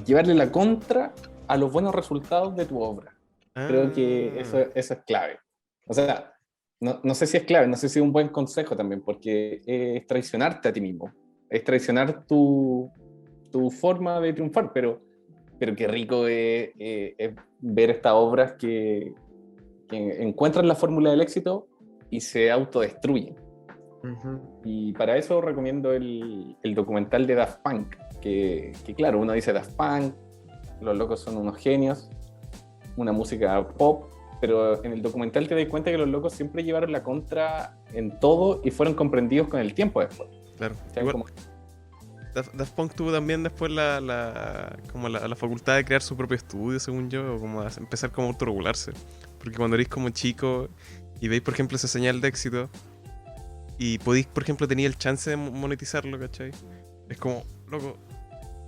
llevarle la contra a los buenos resultados de tu obra. Creo que eso es clave. O sea, no sé si es clave, no sé si es un buen consejo también, porque es traicionarte a ti mismo, es traicionar tu forma de triunfar, pero qué rico es ver estas obras que encuentran la fórmula del éxito y se autodestruyen. Y para eso recomiendo el documental de Daft Punk, que claro, uno dice Daft Punk, los locos son unos genios, una música pop, pero en el documental te das cuenta que los locos siempre llevaron la contra en todo y fueron comprendidos con el tiempo después. Claro. O sea, Igual, como- Daft Punk tuvo también después la facultad de crear su propio estudio, según yo, o como empezar como a autorregularse. Porque cuando eres como chico y veis, por ejemplo, esa señal de éxito y podéis, por ejemplo, tener el chance de monetizarlo, ¿cachai? Es como, loco,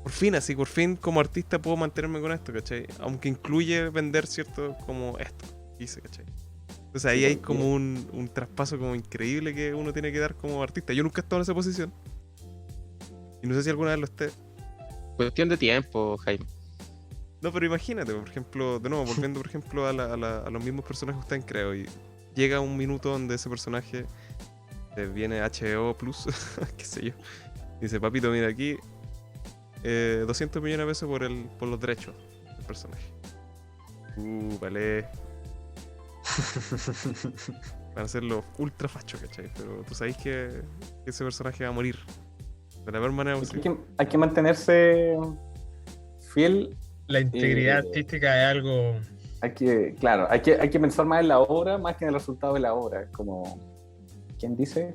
por fin como artista puedo mantenerme con esto, ¿cachai? Aunque incluye vender cierto como esto, hice, ¿cachai? Entonces ahí Sí, hay porque- como un traspaso como increíble que uno tiene que dar como artista. Yo nunca he estado en esa posición. Y no sé si alguna vez lo esté. Cuestión de tiempo, Jaime. No, pero imagínate, por ejemplo, de nuevo, volviendo por ejemplo a los mismos personajes que ustedes creo, y llega un minuto donde ese personaje viene HBO Plus, qué sé yo, y dice, papito, mira aquí, 200 millones de pesos por los derechos del personaje. Vale. Van a ser los ultra fachos, ¿cachai? Pero tú sabes que ese personaje va a morir. De la peor manera posible. hay que mantenerse fiel. La integridad Eh, artística es algo. Claro, hay que pensar más en la obra más que en el resultado de la obra. Como, ¿quién dice?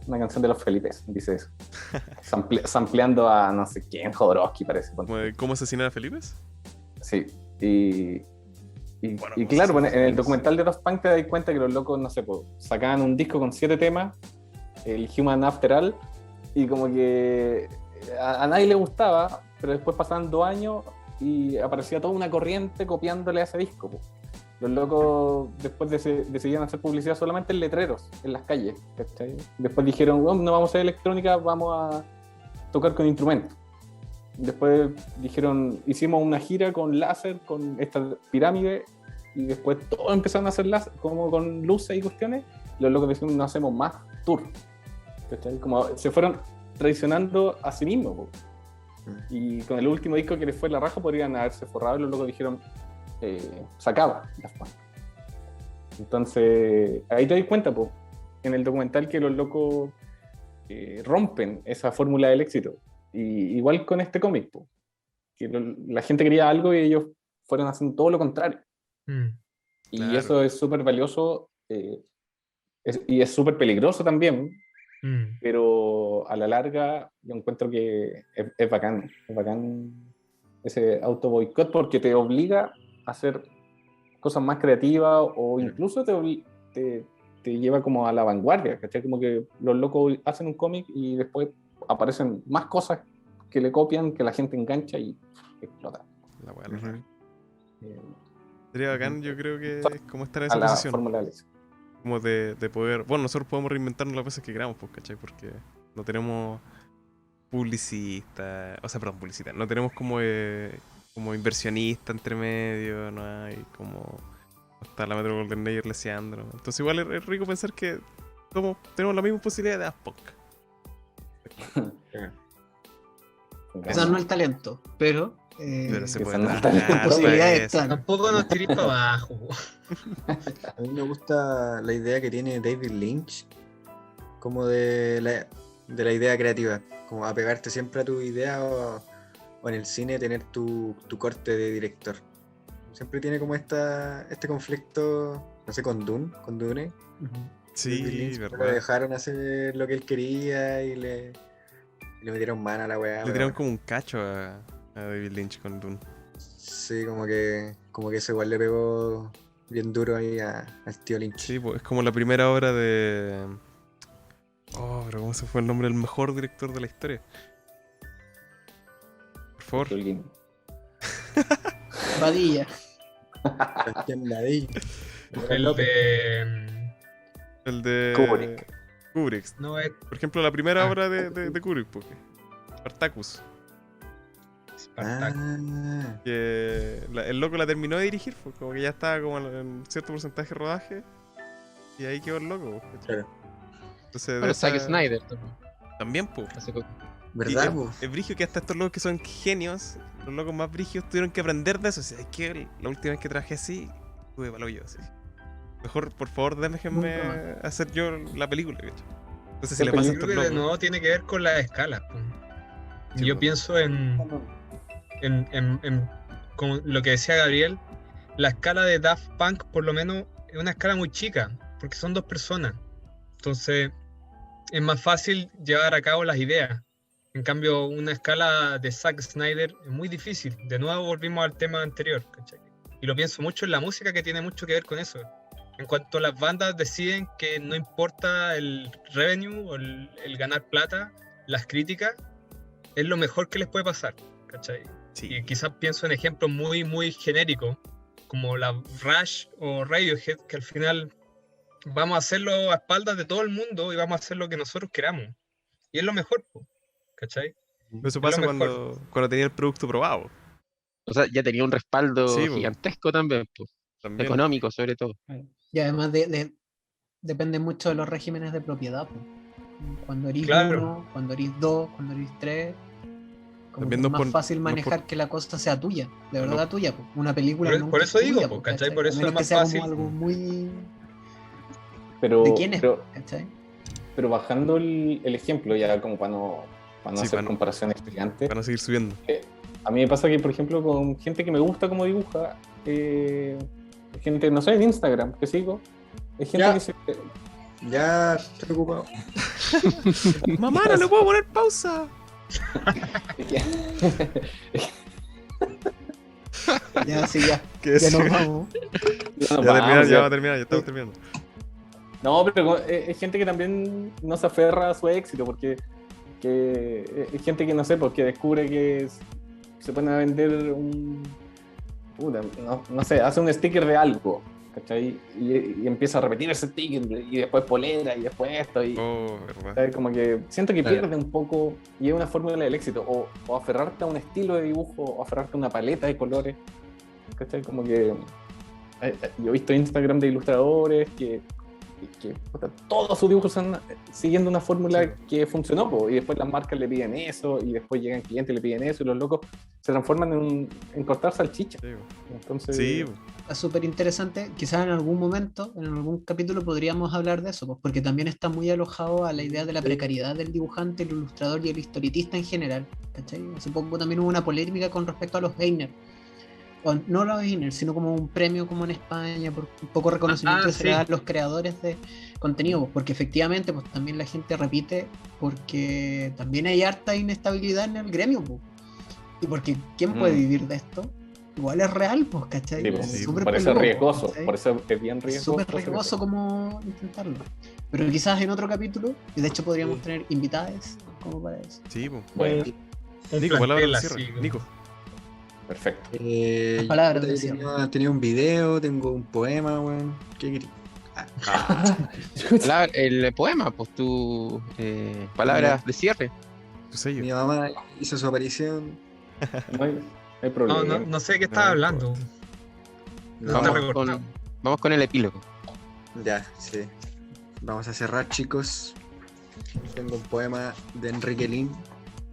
Una canción de los Felipes, dice eso. Sampleando a no sé quién, Jodorowsky parece. Como de ¿Cómo asesinar a Felipes? Sí, y Bueno, claro, cosas en el así. documental de Daft Punk te das cuenta que los locos, no sé, pues, sacaban un disco con 7 temas, el Human After All, y como que a nadie le gustaba, pero después pasaban 2 años y aparecía toda una corriente copiándole a ese disco. Po. Los locos después decidieron hacer publicidad solamente en letreros, en las calles, ¿cachai? Después dijeron, "Oh, no vamos a hacer electrónica, vamos a tocar con instrumentos". Después dijeron, hicimos una gira con láser, con esta pirámide, y después todos empezaron a hacer láser, como con luces y cuestiones. Los locos decían, no hacemos más tour. ¿Cachai? Como se fueron traicionando a sí mismos. Po. Y con el último disco que les fue la raja podrían haberse forrado y los locos dijeron, se acaba Daft Punk. Entonces, ahí te das cuenta, po, en el documental que los locos rompen esa fórmula del éxito. Y igual con este cómic, po, que la gente quería algo y ellos fueron haciendo todo lo contrario. Y Claro. eso es súper valioso y es súper peligroso también, pero a la larga yo encuentro que es bacán ese auto boicot porque te obliga a hacer cosas más creativas o incluso te lleva como a la vanguardia, ¿cachai? Como que los locos hacen un cómic y después aparecen más cosas que le copian, que la gente engancha y explota. La weá, Ujú. sería bacán, yo creo que es como estar en A esa la posición. fórmula del éxito. Como de poder. Bueno, nosotros podemos reinventarnos las veces que queramos, pues, ¿cachai? Porque no tenemos publicista. O sea, perdón, publicista. No tenemos como inversionista entre medio. No hay como. No está la Metro Golden Mayer leseando. Entonces, igual es rico pensar que tenemos la misma posibilidad de Daft Punk. Quizás no el talento, pero Pero se que puede son trabajar las para posibilidades eso. están. Tampoco nos tirís para abajo. A mí me gusta la idea que tiene David Lynch, como de la idea creativa, como apegarte siempre a tu idea o en el cine tener tu corte de director. Siempre tiene como este conflicto, no sé, con Dune. David Sí, Lynch, lo verdad. dejaron hacer lo que él quería y le metieron mano a la weá. Le pero tiraron bueno. como un cacho a David Lynch con Dune. Sí, como que eso igual le pegó bien duro ahí al tío Lynch. Sí, pues, es como la primera obra de... Oh, pero ¿cómo se fue el nombre del mejor director de la historia? Por favor. Tolkien. Vadilla. Sebastián Ladí. El de. El de... Kubrick. No es Por ejemplo, la primera Ah. obra de Kubrick, porque Spartacus. Spartacus. Ah, Que el loco la terminó de dirigir, pues, como que ya estaba como en cierto porcentaje de rodaje. Y ahí quedó el loco. pues, ¿cachai? claro. Entonces, de Bueno, esa- Zack Snyder también, También, pues. hace poco. ¿Verdad, Y po? es brigio que hasta estos locos que son genios, los locos más brigios, tuvieron que aprender de eso. O sea, es que la última vez que trabajé así, tuve palo yo. Así. Mejor, por favor, déjenme Nunca hacer yo la película. ¿cachai? Entonces, si ¿Qué le pasa a Yo estos creo que de locos. nuevo tiene que ver con las escalas. Po. Sí, Yo po. pienso en como lo que decía Gabriel, la escala de Daft Punk por lo menos es una escala muy chica, porque son 2 personas. Entonces es más fácil llevar a cabo las ideas. En cambio, una escala de Zack Snyder es muy difícil. De nuevo volvimos al tema anterior, ¿cachai? Y lo pienso mucho en la música, que tiene mucho que ver con eso. En cuanto las bandas deciden que no importa el revenue o el ganar plata, las críticas, es lo mejor que les puede pasar, ¿cachai? Sí. Y quizás pienso en ejemplos muy, muy genéricos, como la Rush o Radiohead, que al final vamos a hacerlo a espaldas de todo el mundo y vamos a hacer lo que nosotros queramos. Y es lo mejor, po, ¿cachai? Eso es lo pasa mejor. cuando tenía el producto probado. O sea, ya tenía un respaldo Sí, po. gigantesco también, pues, También. económico sobre todo. Y además depende mucho de los regímenes de propiedad. Po. Cuando eres Claro. 1, cuando eres 2, cuando eres 3. Como También que no es más por- fácil no manejar por- que la cosa sea tuya, de No. verdad tuya. Po. Una película Por nunca es eso digo, tuya, po, ¿cachai? Por A eso es menos más que sea fácil. como algo muy... Pero, ¿De quién es? pero, ¿Cachai? pero bajando el ejemplo, ya como para no Sí, hacer comparaciones gigantes, Van a seguir subiendo. a mí me pasa que, por ejemplo, con gente que me gusta cómo dibuja, gente, no sé, en Instagram, que sigo, es gente Ya. que se... Ya estoy ocupado. ¡Mamá, no le puedo poner pausa! Ya, sí, ya. ¿Qué Ya es? nos vamos. Ya vamos a terminar, ya estamos terminando. No, pero es gente que también no se aferra a su éxito, porque es gente que, no sé, porque descubre que se pone a vender no sé, hace un sticker de algo, ¿cachai? Y empieza a repetir ese sticker, y después polera, y después esto, y Oh, verdad. ¿sabes? Como que siento que Claro. pierde un poco, y es una fórmula del éxito, o aferrarte a un estilo de dibujo, o aferrarte a una paleta de colores, ¿cachai? Como que yo he visto Instagram de ilustradores que puta, todos sus dibujos están siguiendo una fórmula Sí. que funcionó, po, y después las marcas le piden eso, y después llegan clientes y le piden eso, y los locos se transforman en cortar salchicha. Sí, Entonces, sí, Es súper interesante. Quizás en algún momento, en algún capítulo, podríamos hablar de eso, pues, porque también está muy alojado a la idea de la precariedad del dibujante, el ilustrador y el historietista en general. ¿Cachai? Hace poco también hubo una polémica con respecto a los Einer. O no los Einer, sino como un premio como en España, por un poco reconocimiento que se le da a sí. los creadores de contenido, pues, porque efectivamente pues, también la gente repite, porque también hay harta inestabilidad en el gremio. Pues. Y porque ¿quién puede vivir de esto? Igual es real, pues, ¿cachai? sí, po, Es sí, súper por eso es peludo, riesgoso, ¿cachai? por eso es bien Es riesgoso. súper riesgoso como intentarlo. Pero quizás en otro capítulo, y de hecho podríamos Sí. tener invitadas como para eso. sí. Po. Bueno, Un Nico, palabra plantel al así, cierre. como- Nico. perfecto. Las palabras yo de cierre. tenía un video, tengo un poema, weón. ¿Qué querí? El poema, pues tu palabras de cierre. Tu sello. Mi mamá hizo su aparición. No hay problema. No sé de qué estaba No hablando. No, Está Vamos recortado. vamos con el epílogo. Ya, sí. Vamos a cerrar, chicos. Tengo un poema de Enrique Lin.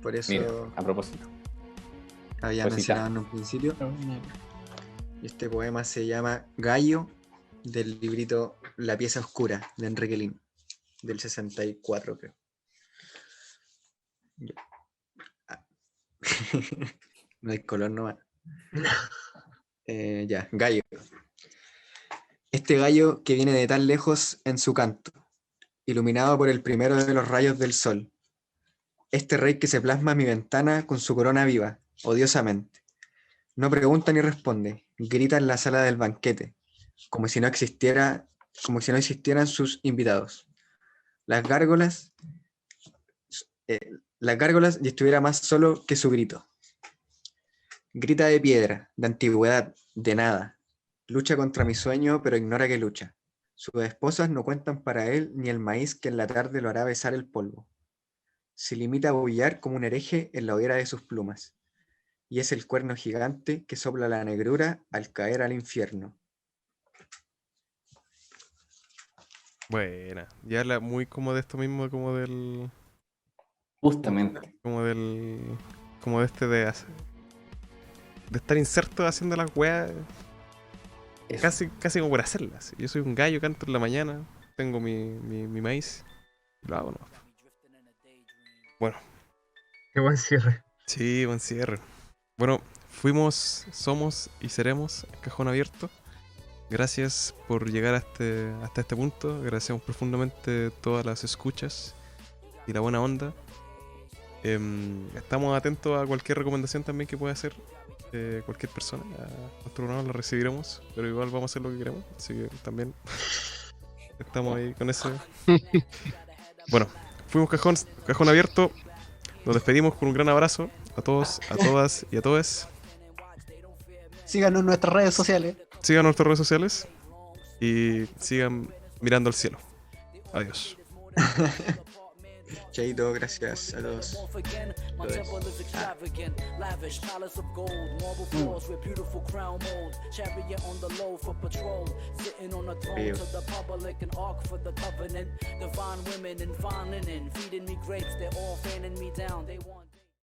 Por eso Mira, a propósito. había Cosita. mencionado en un principio. Y este poema se llama Gallo, del librito La pieza oscura, de Enrique Lin, del 64, creo. Ya. Ah. No hay color nomás. Ya, gallo. Este gallo que viene de tan lejos en su canto, iluminado por el primero de los rayos del sol. Este rey que se plasma a mi ventana con su corona viva, odiosamente. No pregunta ni responde, grita en la sala del banquete, como si no existieran sus invitados. Las gárgolas, y estuviera más solo que su grito. Grita de piedra, de antigüedad, de nada. Lucha contra mi sueño, pero ignora que lucha. Sus esposas no cuentan para él ni el maíz que en la tarde lo hará besar el polvo. Se limita a bullar como un hereje en la hoguera de sus plumas. Y es el cuerno gigante que sopla la negrura al caer al infierno. Buena. Ya habla muy como de esto mismo, Justamente. como de este de estar inserto haciendo las weas Eso. casi como por hacerlas. Yo soy un gallo, canto en la mañana, tengo mi maíz y lo hago, ¿no? Bueno, Qué buen cierre. sí, buen cierre. Bueno, fuimos, somos y seremos Cajón Abierto. Gracias por llegar hasta este punto. Agradecemos profundamente todas las escuchas y la buena onda. Estamos atentos a cualquier recomendación también que pueda hacer cualquier persona. A nuestro programa la recibiremos, pero igual vamos a hacer lo que queremos. Así que también estamos ahí con eso. Bueno, fuimos Cajón Abierto. Nos despedimos con un gran abrazo a todos, a todas y a todos. Síganos en nuestras redes sociales. Sigan nuestras redes sociales y sigan mirando al cielo. Adiós. Chaito, gracias a todos. My temple is extravagant, lavish palace of gold, marble floors with beautiful crown mold, chariot on the low for patrol, sitting on a throne to the public, an ark for the covenant, divine women in fine linen, feeding me grapes, they're all fanning me down, they want